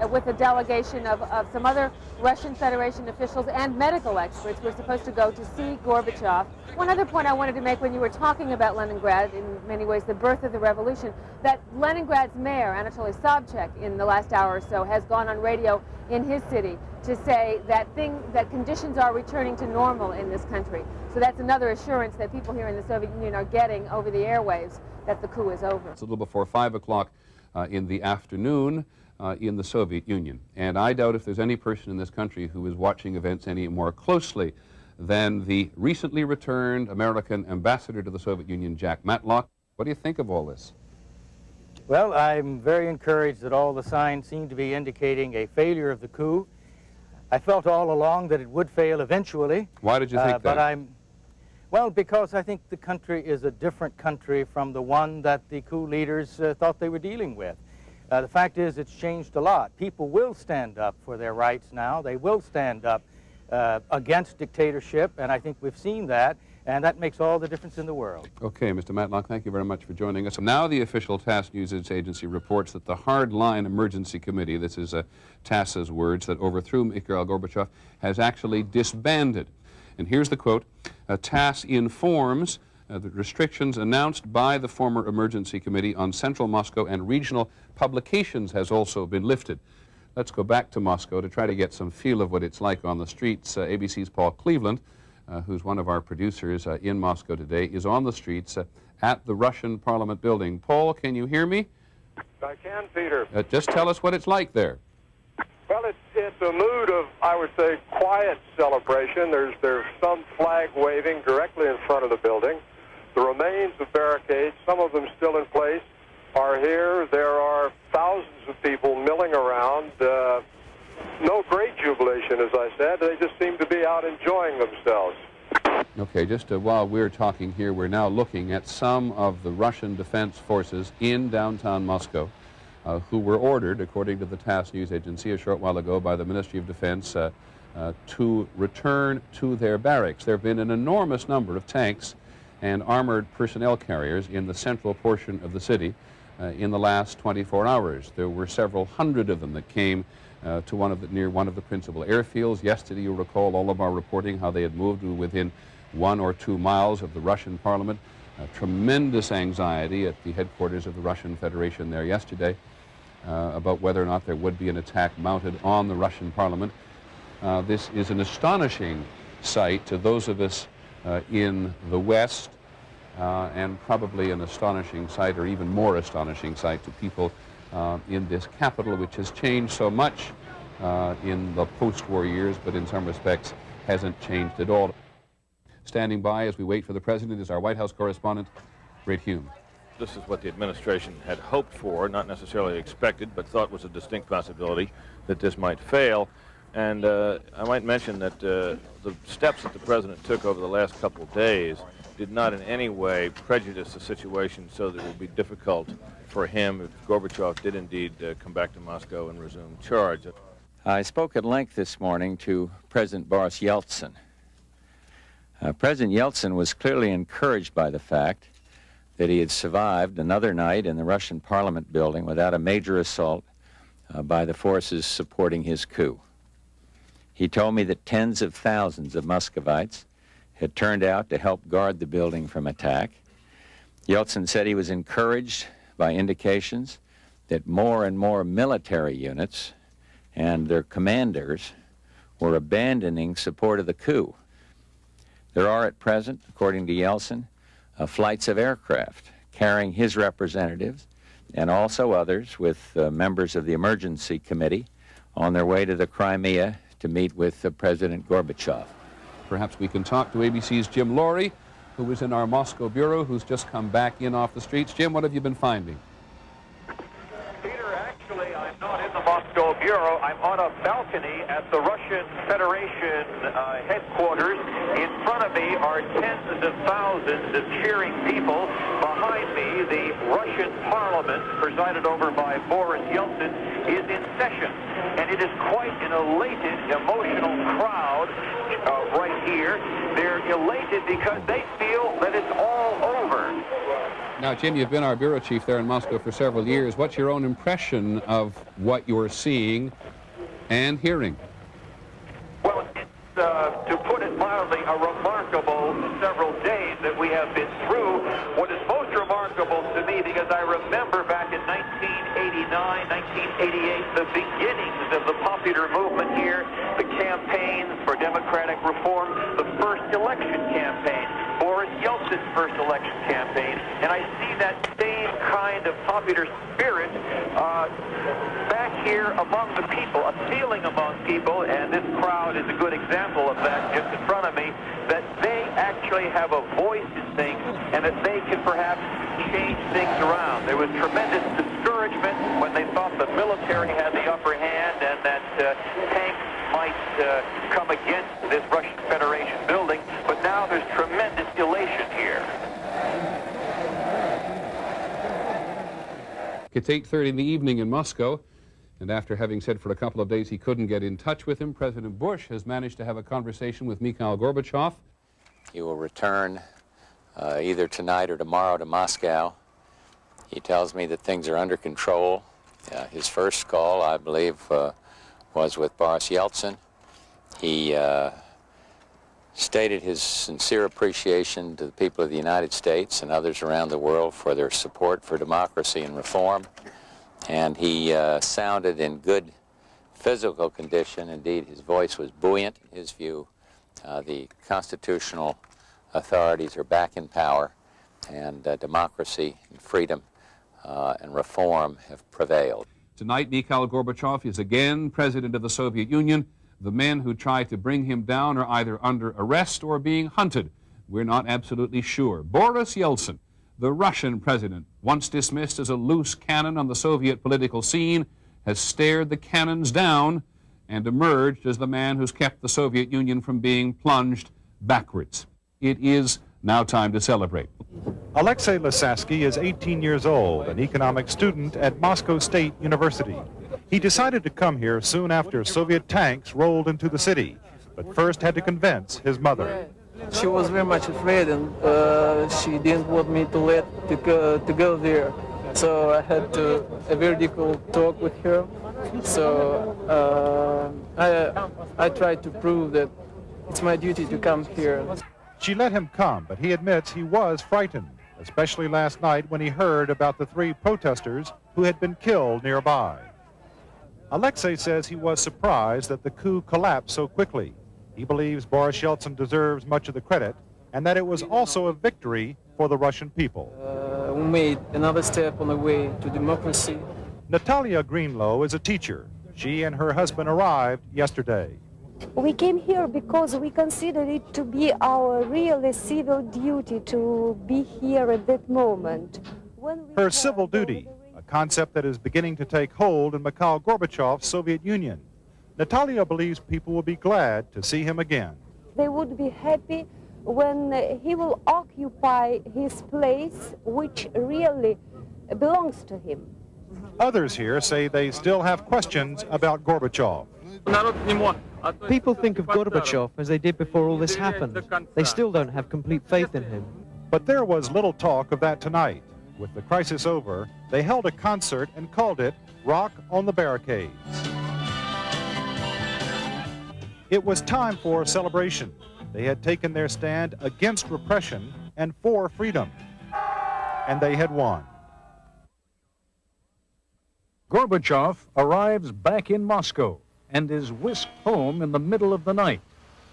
with a delegation of some other Russian Federation officials and medical experts. We're supposed to go to see Gorbachev. One other point I wanted to make when you were talking about Leningrad, in many ways the birth of the revolution, that Leningrad's mayor, Anatoly Sobchak, in the last hour or so, has gone on radio in his city to say that conditions are returning to normal in this country. So that's another assurance that people here in the Soviet Union are getting over the airwaves that the coup is over. It's a little before 5 o'clock in the afternoon in the Soviet Union. And I doubt if there's any person in this country who is watching events any more closely than the recently returned American ambassador to the Soviet Union, Jack Matlock. What do you think of all this? Well, I'm very encouraged that all the signs seem to be indicating a failure of the coup. I felt all along that it would fail eventually. Why did you think that? Well, because I think the country is a different country from the one that the coup leaders thought they were dealing with. The fact is, it's changed a lot. People will stand up for their rights now. They will stand up against dictatorship, and I think we've seen that, and that makes all the difference in the world. Okay, Mr. Matlock, thank you very much for joining us. Now the official TASS News Agency reports that the Hardline Emergency Committee, this is TASS's words, that overthrew Mikhail Gorbachev, has actually disbanded. And here's the quote: TASS informs the restrictions announced by the former Emergency Committee on Central Moscow and regional publications has also been lifted. Let's go back to Moscow to try to get some feel of what it's like on the streets. ABC's Paul Cleveland, who's one of our producers in Moscow today, is on the streets at the Russian Parliament building. Paul, can you hear me? I can, Peter. Just tell us what it's like there. Well, it's a mood of, I would say, quiet celebration. There's some flag waving directly in front of the building. The remains of barricades, some of them still in place, are here. There are thousands of people milling around. No great jubilation, as I said. They just seem to be out enjoying themselves. Okay, just while we're talking here, we're now looking at some of the Russian defense forces in downtown Moscow who were ordered, according to the TASS News Agency a short while ago by the Ministry of Defense, to return to their barracks. There have been an enormous number of tanks and armored personnel carriers in the central portion of the city in the last 24 hours. There were several hundred of them that came to near one of the principal airfields. Yesterday, you'll recall all of our reporting how they had moved to within 1 or 2 miles of the Russian Parliament. Tremendous anxiety at the headquarters of the Russian Federation there yesterday about whether or not there would be an attack mounted on the Russian Parliament. This is an astonishing sight to those of us in the West, and probably an astonishing sight, or even more astonishing sight, to people in this capital, which has changed so much in the post-war years, but in some respects hasn't changed at all. Standing by as we wait for the President is our White House correspondent, Ray Hume. This is what the administration had hoped for, not necessarily expected, but thought was a distinct possibility that this might fail. And I might mention that the steps that the President took over the last couple of days did not in any way prejudice the situation so that it would be difficult for him if Gorbachev did indeed come back to Moscow and resume charge. I spoke at length this morning to President Boris Yeltsin. President Yeltsin was clearly encouraged by the fact that he had survived another night in the Russian Parliament building without a major assault by the forces supporting his coup. He told me that tens of thousands of Muscovites had turned out to help guard the building from attack. Yeltsin said he was encouraged by indications that more and more military units and their commanders were abandoning support of the coup. There are at present, according to Yeltsin, flights of aircraft carrying his representatives and also others with members of the Emergency Committee on their way to the Crimea to meet with President Gorbachev. Perhaps we can talk to ABC's Jim Laurie, who was in our Moscow bureau, who's just come back in off the streets. Jim, what have you been finding? Peter, actually, I'm not in the Moscow bureau. I'm on a balcony at the Russian Federation headquarters. In front of me are tens of thousands of cheering people. Behind me, the Russian Parliament, presided over by Boris Yeltsin, is in session. And it is quite an elated, emotional crowd right here. They're elated because they feel that it's all over. Now, Jim, you've been our bureau chief there in Moscow for several years. What's your own impression of what you're seeing and hearing? Well, it's, to put it mildly, a remarkable several days that we have been through. What is most remarkable to me, because I remember back in 1989, 1988, the beginnings of the popular movement here, the campaigns for democratic reform, the first election campaign, Boris Yeltsin's first election campaign, and I see that same kind of popular spirit back here among the people, a feeling among people, and this crowd is a good example of that just in front of me, that they actually have a voice in things and that they can perhaps change things around. There was tremendous discouragement when they thought the military had the upper hand and that tanks might come against this Russian Federation building, but now there's tremendous elation here. It's 8:30 in the evening in Moscow, and after having said for a couple of days he couldn't get in touch with him, President Bush has managed to have a conversation with Mikhail Gorbachev. He will return either tonight or tomorrow to Moscow. He tells me that things are under control. His first call, I believe, was with Boris Yeltsin. He stated his sincere appreciation to the people of the United States and others around the world for their support for democracy and reform. And he sounded in good physical condition. Indeed, his voice was buoyant. In his view, the constitutional authorities are back in power, and democracy and freedom and reform have prevailed. Tonight, Mikhail Gorbachev is again president of the Soviet Union. The men who tried to bring him down are either under arrest or being hunted. We're not absolutely sure. Boris Yeltsin, the Russian president, once dismissed as a loose cannon on the Soviet political scene, has stared the cannons down and emerged as the man who's kept the Soviet Union from being plunged backwards. It is now time to celebrate. Alexei Lysatsky is 18 years old, an economics student at Moscow State University. He decided to come here soon after Soviet tanks rolled into the city, but first had to convince his mother. She was very much afraid, and she didn't want me to go there. So I had a very difficult talk with her. So I tried to prove that it's my duty to come here. She let him come, but he admits he was frightened, especially last night when he heard about the 3 protesters who had been killed nearby. Alexei says he was surprised that the coup collapsed so quickly. He believes Boris Yeltsin deserves much of the credit, and that it was also a victory for the Russian people. We made another step on the way to democracy. Natalia Greenlow is a teacher. She and her husband arrived yesterday. We came here because we considered it to be our really civil duty to be here at that moment. Her civil duty, a concept that is beginning to take hold in Mikhail Gorbachev's Soviet Union. Natalia believes people will be glad to see him again. They would be happy when he will occupy his place, which really belongs to him. Others here say they still have questions about Gorbachev. People think of Gorbachev as they did before all this happened. They still don't have complete faith in him. But there was little talk of that tonight. With the crisis over, they held a concert and called it Rock on the Barricades. It was time for celebration. They had taken their stand against repression and for freedom. And they had won. Gorbachev arrives back in Moscow and is whisked home in the middle of the night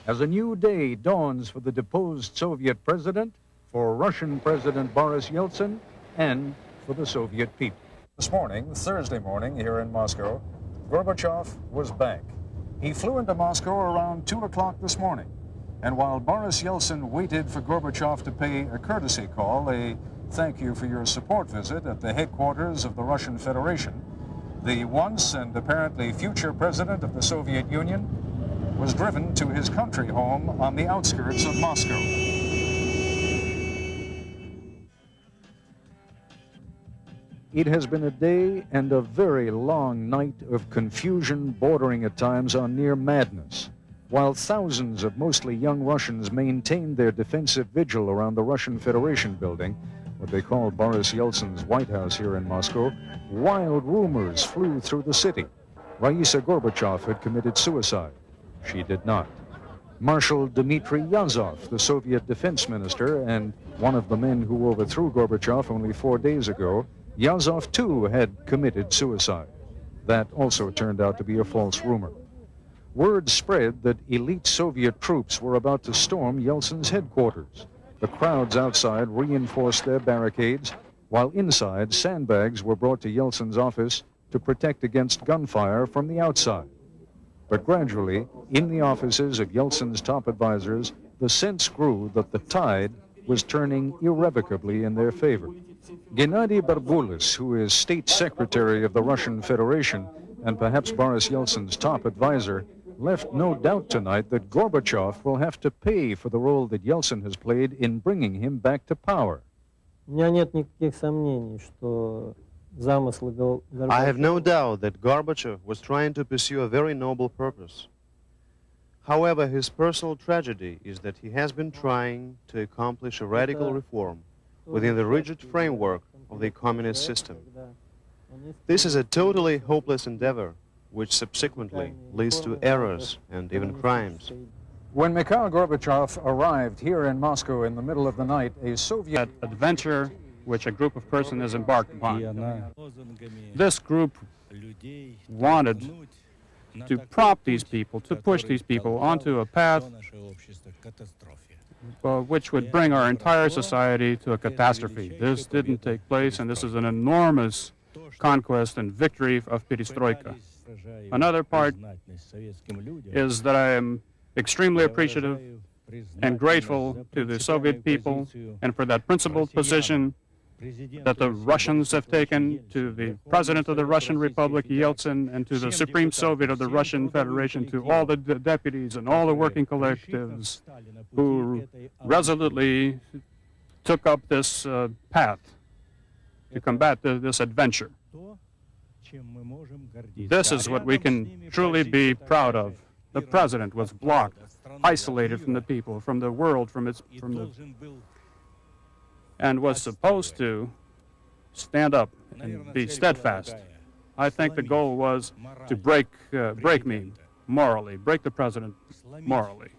as a new day dawns for the deposed Soviet president, for Russian President Boris Yeltsin, and for the Soviet people. This morning, Thursday morning, here in Moscow, Gorbachev was back. He flew into Moscow around 2 o'clock this morning. And while Boris Yeltsin waited for Gorbachev to pay a courtesy call, a thank you for your support visit at the headquarters of the Russian Federation, the once and apparently future president of the Soviet Union was driven to his country home on the outskirts of Moscow. It has been a day and a very long night of confusion bordering at times on near madness. While thousands of mostly young Russians maintained their defensive vigil around the Russian Federation building, what they call Boris Yeltsin's White House here in Moscow, wild rumors flew through the city. Raisa Gorbachev had committed suicide. She did not. Marshal Dmitry Yazov, the Soviet defense minister and one of the men who overthrew Gorbachev only 4 days ago, Yazov too had committed suicide. That also turned out to be a false rumor. Word spread that elite Soviet troops were about to storm Yeltsin's headquarters. The crowds outside reinforced their barricades, while inside sandbags were brought to Yeltsin's office to protect against gunfire from the outside. But gradually, in the offices of Yeltsin's top advisors, the sense grew that the tide was turning irrevocably in their favor. Gennady Yanayev, who is state secretary of the Russian Federation and perhaps Boris Yeltsin's top advisor, left no doubt tonight that Gorbachev will have to pay for the role that Yeltsin has played in bringing him back to power. I have no doubt that Gorbachev was trying to pursue a very noble purpose. However, his personal tragedy is that he has been trying to accomplish a radical reform within the rigid framework of the communist system. This is a totally hopeless endeavor, which subsequently leads to errors and even crimes. When Mikhail Gorbachev arrived here in Moscow in the middle of the night, a Soviet adventure which a group of persons has embarked upon. This group wanted to prompt these people, to push these people onto a path which would bring our entire society to a catastrophe. This didn't take place, and this is an enormous conquest and victory of perestroika. Another part is that I am extremely appreciative and grateful to the Soviet people and for that principled position that the Russians have taken, to the President of the Russian Republic, Yeltsin, and to the Supreme Soviet of the Russian Federation, to all the deputies and all the working collectives who resolutely took up this path to combat this adventure. This is what we can truly be proud of. The President was blocked, isolated from the people, from the world, and was supposed to stand up and be steadfast. I think the goal was to break me morally, break the president morally,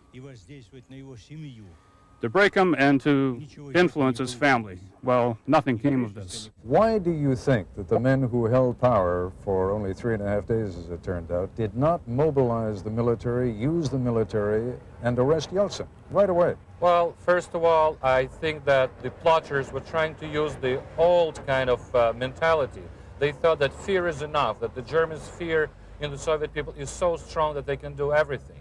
to break him and to influence his family. Well, nothing came of this. Why do you think that the men who held power for only 3.5 days, as it turned out, did not mobilize the military, use the military, and arrest Yeltsin right away? Well, first of all, I think that the plotters were trying to use the old kind of mentality. They thought that fear is enough, that the Germans' fear in the Soviet people is so strong that they can do everything.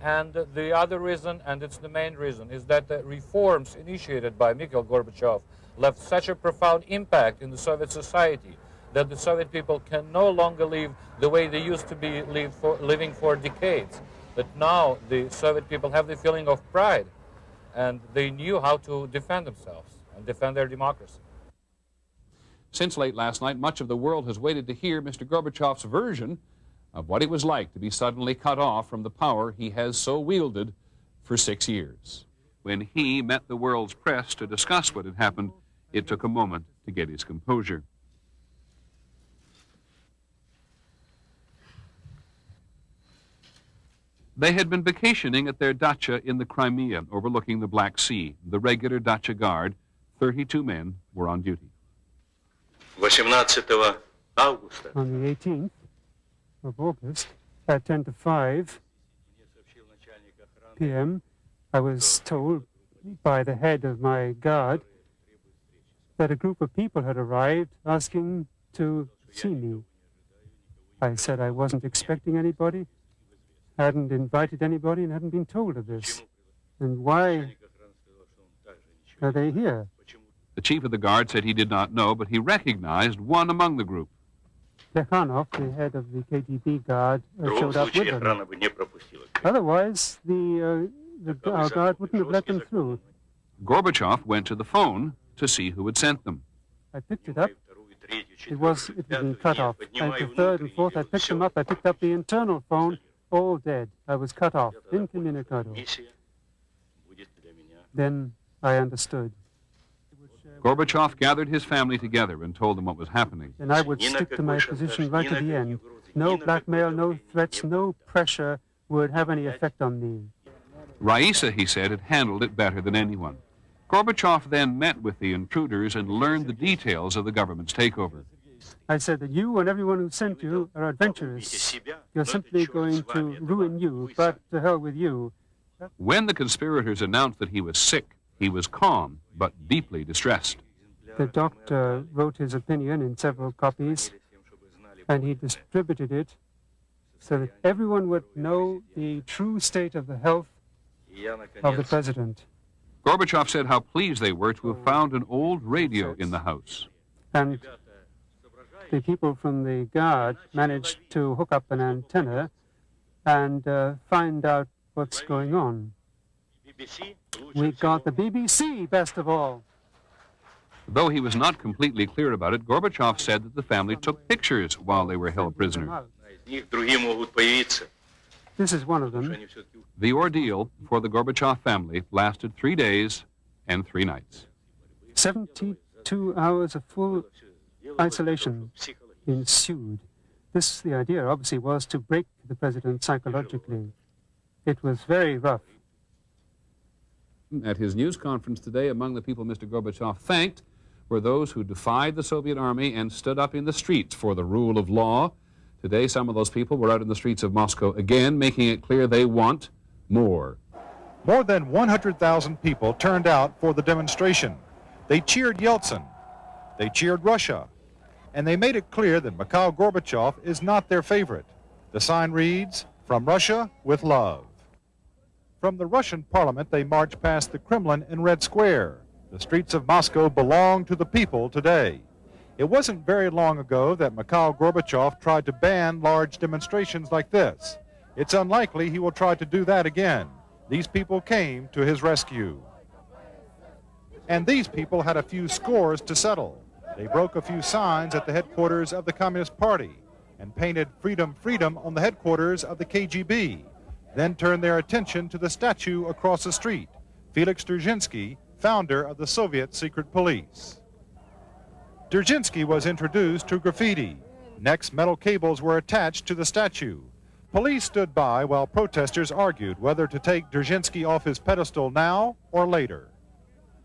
And the other reason, and it's the main reason, is that the reforms initiated by Mikhail Gorbachev left such a profound impact in the Soviet society that the Soviet people can no longer live the way they used to be living for decades. That now the Soviet people have the feeling of pride, and they knew how to defend themselves and defend their democracy. Since late last night, much of the world has waited to hear Mr. Gorbachev's version of what it was like to be suddenly cut off from the power he has so wielded for 6 years. When he met the world's press to discuss what had happened, it took a moment to get his composure. They had been vacationing at their dacha in the Crimea, overlooking the Black Sea. The regular dacha guard, 32 men, were on duty. On the 18th of August, at 10 to 5 p.m., I was told by the head of my guard that a group of people had arrived asking to see me. I said I wasn't expecting anybody, hadn't invited anybody, and hadn't been told of this. And why are they here? The chief of the guard said he did not know, but he recognized one among the group. Plekhanov, the head of the KGB guard, showed up with them. Otherwise, our guard wouldn't have let them through. Gorbachev went to the phone to see who had sent them. I picked it up. It was been cut off. And the third and fourth, I picked them up. I picked up the internal phone, all dead. I was cut off, incommunicado. Then I understood. Gorbachev gathered his family together and told them what was happening. And I would stick to my position right to the end. No blackmail, no threats, no pressure would have any effect on me. Raisa, he said, had handled it better than anyone. Gorbachev then met with the intruders and learned the details of the government's takeover. I said that you and everyone who sent you are adventurous. You're simply going to ruin you, but to hell with you. When the conspirators announced that he was sick, he was calm, but deeply distressed. The doctor wrote his opinion in several copies, and he distributed it so that everyone would know the true state of the health of the president. Gorbachev said how pleased they were to have found an old radio in the house. And the people from the guard managed to hook up an antenna and find out what's going on. We got the BBC, best of all. Though he was not completely clear about it, Gorbachev said that the family took pictures while they were held prisoner. This is one of them. The ordeal for the Gorbachev family lasted 3 days and 3 nights. 72 hours of full isolation ensued. The idea obviously was to break the president psychologically. It was very rough. At his news conference today, among the people Mr. Gorbachev thanked were those who defied the Soviet army and stood up in the streets for the rule of law. Today, some of those people were out in the streets of Moscow again, making it clear they want more. More than 100,000 people turned out for the demonstration. They cheered Yeltsin. They cheered Russia. And they made it clear that Mikhail Gorbachev is not their favorite. The sign reads, "From Russia with love." From the Russian parliament, they marched past the Kremlin in Red Square. The streets of Moscow belong to the people today. It wasn't very long ago that Mikhail Gorbachev tried to ban large demonstrations like this. It's unlikely he will try to do that again. These people came to his rescue. And these people had a few scores to settle. They broke a few signs at the headquarters of the Communist Party and painted "Freedom, Freedom" on the headquarters of the KGB, then turned their attention to the statue across the street, Felix Dzerzhinsky, founder of the Soviet secret police. Dzerzhinsky was introduced to graffiti. Next, metal cables were attached to the statue. Police stood by while protesters argued whether to take Dzerzhinsky off his pedestal now or later.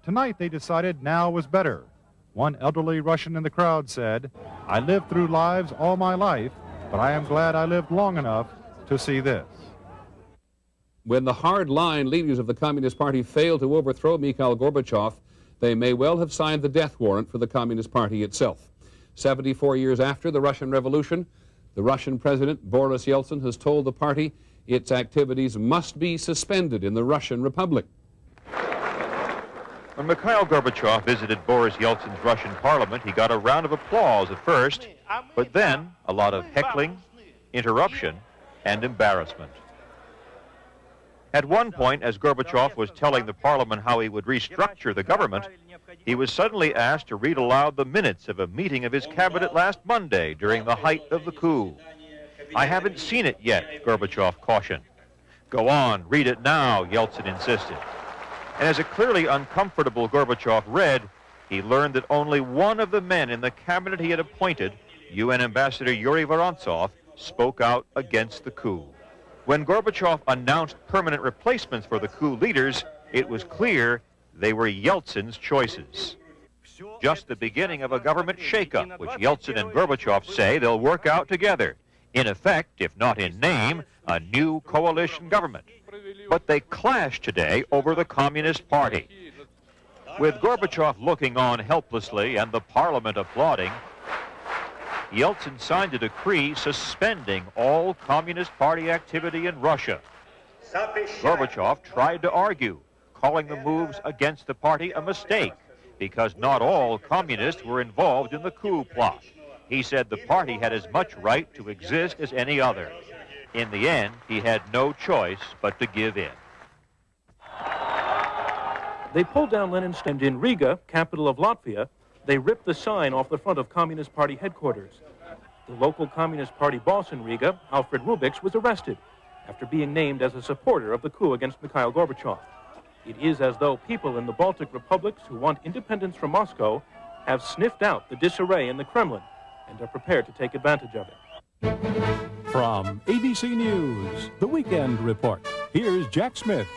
Tonight they decided now was better. One elderly Russian in the crowd said, "I lived through lives all my life, but I am glad I lived long enough to see this." When the hard-line leaders of the Communist Party failed to overthrow Mikhail Gorbachev, they may well have signed the death warrant for the Communist Party itself. 74 years after the Russian Revolution, the Russian President Boris Yeltsin has told the party its activities must be suspended in the Russian Republic. When Mikhail Gorbachev visited Boris Yeltsin's Russian parliament, he got a round of applause at first, but then a lot of heckling, interruption, and embarrassment. At one point, as Gorbachev was telling the parliament how he would restructure the government, he was suddenly asked to read aloud the minutes of a meeting of his cabinet last Monday during the height of the coup. I haven't seen it yet, Gorbachev cautioned. Go on, read it now, Yeltsin insisted. And as a clearly uncomfortable Gorbachev read, he learned that only one of the men in the cabinet he had appointed, UN Ambassador Yuri Vorontsov, spoke out against the coup. When Gorbachev announced permanent replacements for the coup leaders, it was clear they were Yeltsin's choices. Just the beginning of a government shakeup, which Yeltsin and Gorbachev say they'll work out together. In effect, if not in name, a new coalition government. But they clash today over the Communist Party. With Gorbachev looking on helplessly and the parliament applauding, Yeltsin signed a decree suspending all Communist Party activity in Russia. Gorbachev tried to argue, calling the moves against the party a mistake, because not all communists were involved in the coup plot. He said the party had as much right to exist as any other. In the end, he had no choice but to give in. They pulled down Lenin's stand in Riga, capital of Latvia. They ripped the sign off the front of Communist Party headquarters. The local Communist Party boss in Riga, Alfred Rubiks, was arrested after being named as a supporter of the coup against Mikhail Gorbachev. It is as though people in the Baltic republics who want independence from Moscow have sniffed out the disarray in the Kremlin and are prepared to take advantage of it. From ABC News, The Weekend Report, here's Jack Smith.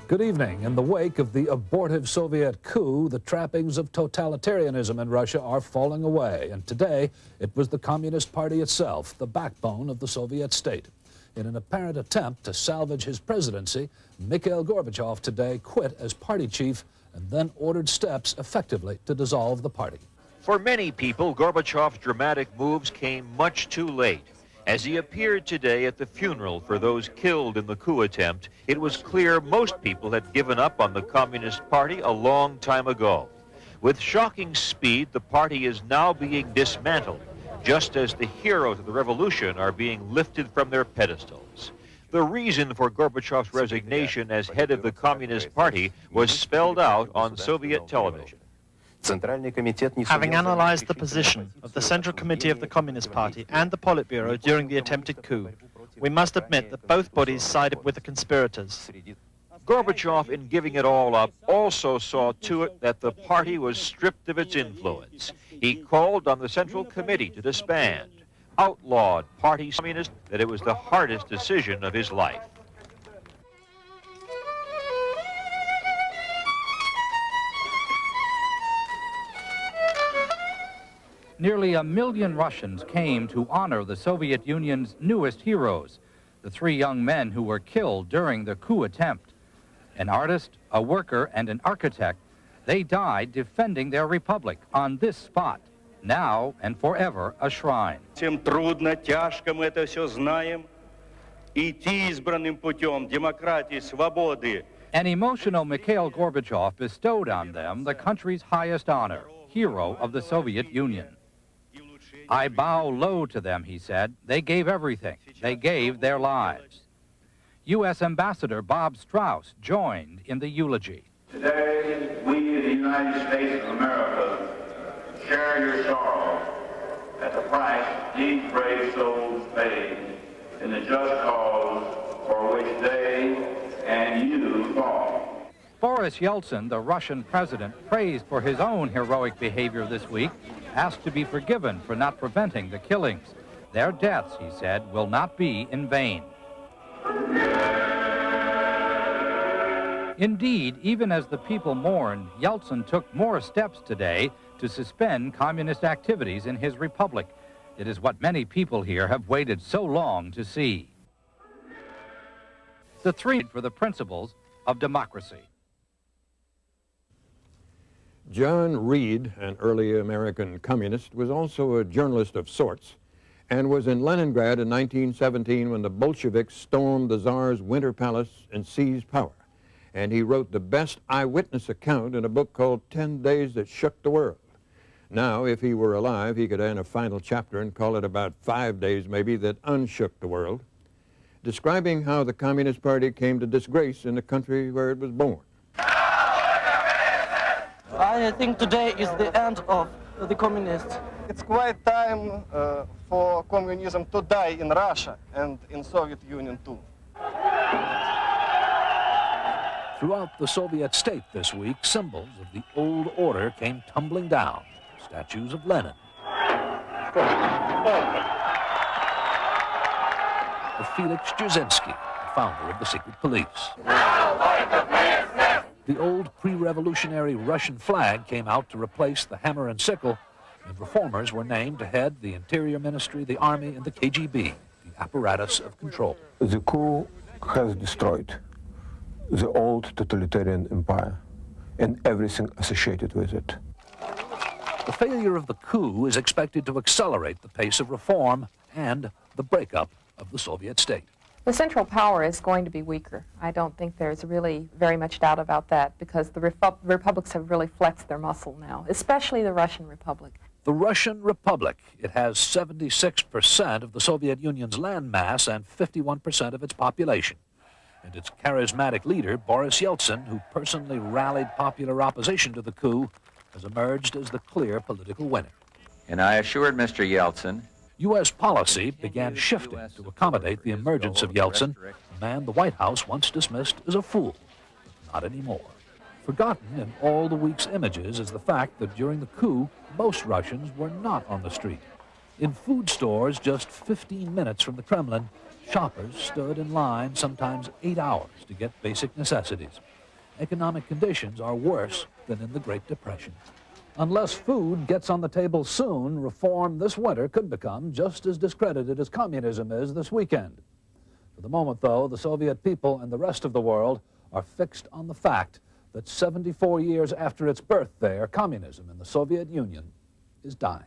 Good evening. In the wake of the abortive Soviet coup, the trappings of totalitarianism in Russia are falling away. And today, it was the Communist Party itself, the backbone of the Soviet state. In an apparent attempt to salvage his presidency, Mikhail Gorbachev today quit as party chief and then ordered steps effectively to dissolve the party. For many people, Gorbachev's dramatic moves came much too late. As he appeared today at the funeral for those killed in the coup attempt, it was clear most people had given up on the Communist Party a long time ago. With shocking speed, the party is now being dismantled, just as the heroes of the revolution are being lifted from their pedestals. The reason for Gorbachev's resignation as head of the Communist Party was spelled out on Soviet television. Having analyzed the position of the Central Committee of the Communist Party and the Politburo during the attempted coup, we must admit that both bodies sided with the conspirators. Gorbachev, in giving it all up, also saw to it that the party was stripped of its influence. He called on the Central Committee to disband, outlawed party communists, that it was the hardest decision of his life. Nearly 1 million Russians came to honor the Soviet Union's newest heroes, the 3 young men who were killed during the coup attempt. An artist, a worker, and an architect, they died defending their republic on this spot, now and forever a shrine. Тем трудно, тяжко мы это все знаем. Идти избранным путем демократии, свободы. An emotional Mikhail Gorbachev bestowed on them the country's highest honor, hero of the Soviet Union. I bow low to them, he said. They gave everything. They gave their lives. U.S. Ambassador Bob Strauss joined in the eulogy. Today, we in the United States of America share your sorrow at the price these brave souls paid in the just cause for which they and you fought. Boris Yeltsin, the Russian president, praised for his own heroic behavior this week, asked to be forgiven for not preventing the killings. Their deaths, he said, will not be in vain. Indeed, even as the people mourned, Yeltsin took more steps today to suspend communist activities in his republic. It is what many people here have waited so long to see. The 3 for the principles of democracy. John Reed, an early American communist, was also a journalist of sorts and was in Leningrad in 1917 when the Bolsheviks stormed the Tsar's Winter Palace and seized power. And he wrote the best eyewitness account in a book called 10 Days That Shook the World. Now, if he were alive, he could add a final chapter and call it about 5 days, maybe, that unshook the world, describing how the Communist Party came to disgrace in the country where it was born. I think today is the end of the communists. it's quite time for communism to die in Russia and in Soviet Union too. Throughout the Soviet state this week, symbols of the old order came tumbling down. Statues of Lenin, of Felix Dzerzhinsky, the founder of the secret police. The old pre-revolutionary Russian flag came out to replace the hammer and sickle, and reformers were named to head the Interior Ministry, the Army, and the KGB, the apparatus of control. The coup has destroyed the old totalitarian empire and everything associated with it. The failure of the coup is expected to accelerate the pace of reform and the breakup of the Soviet state. The central power is going to be weaker. I don't think there's really very much doubt about that, because the republics have really flexed their muscle now, especially the Russian Republic. The Russian Republic, it has 76% of the Soviet Union's landmass and 51% of its population. And its charismatic leader, Boris Yeltsin, who personally rallied popular opposition to the coup, has emerged as the clear political winner. And I assured Mr. Yeltsin, U.S. policy began shifting to accommodate the emergence of Yeltsin, a man the White House once dismissed as a fool. But not anymore. Forgotten in all the week's images is the fact that during the coup, most Russians were not on the street. In food stores just 15 minutes from the Kremlin, shoppers stood in line sometimes 8 hours to get basic necessities. Economic conditions are worse than in the Great Depression. Unless food gets on the table soon, reform this winter could become just as discredited as communism is this weekend. For the moment, though, the Soviet people and the rest of the world are fixed on the fact that 74 years after its birth there, communism in the Soviet Union is dying.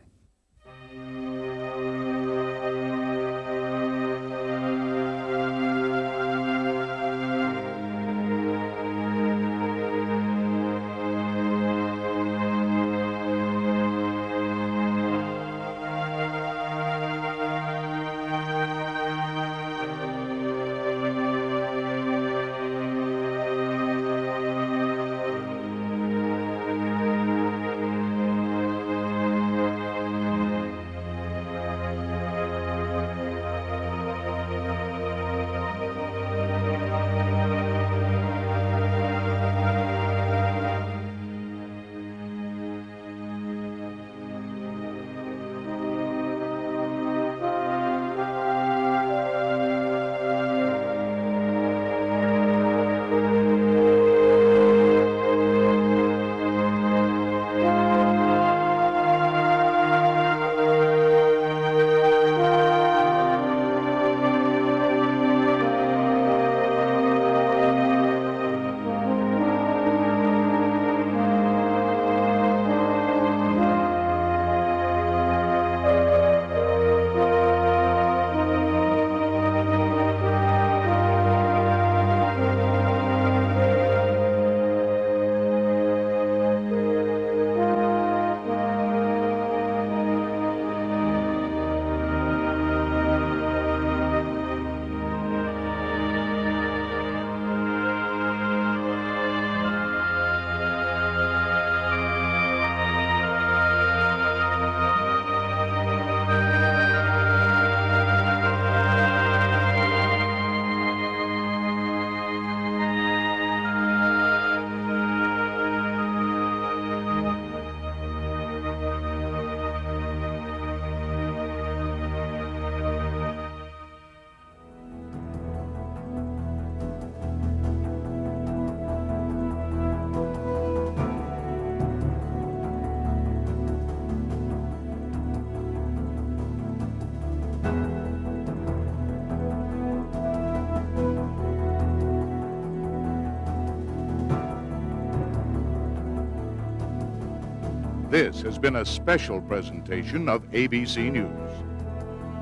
This has been a special presentation of ABC News.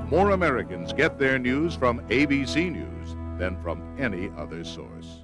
More Americans get their news from ABC News than from any other source.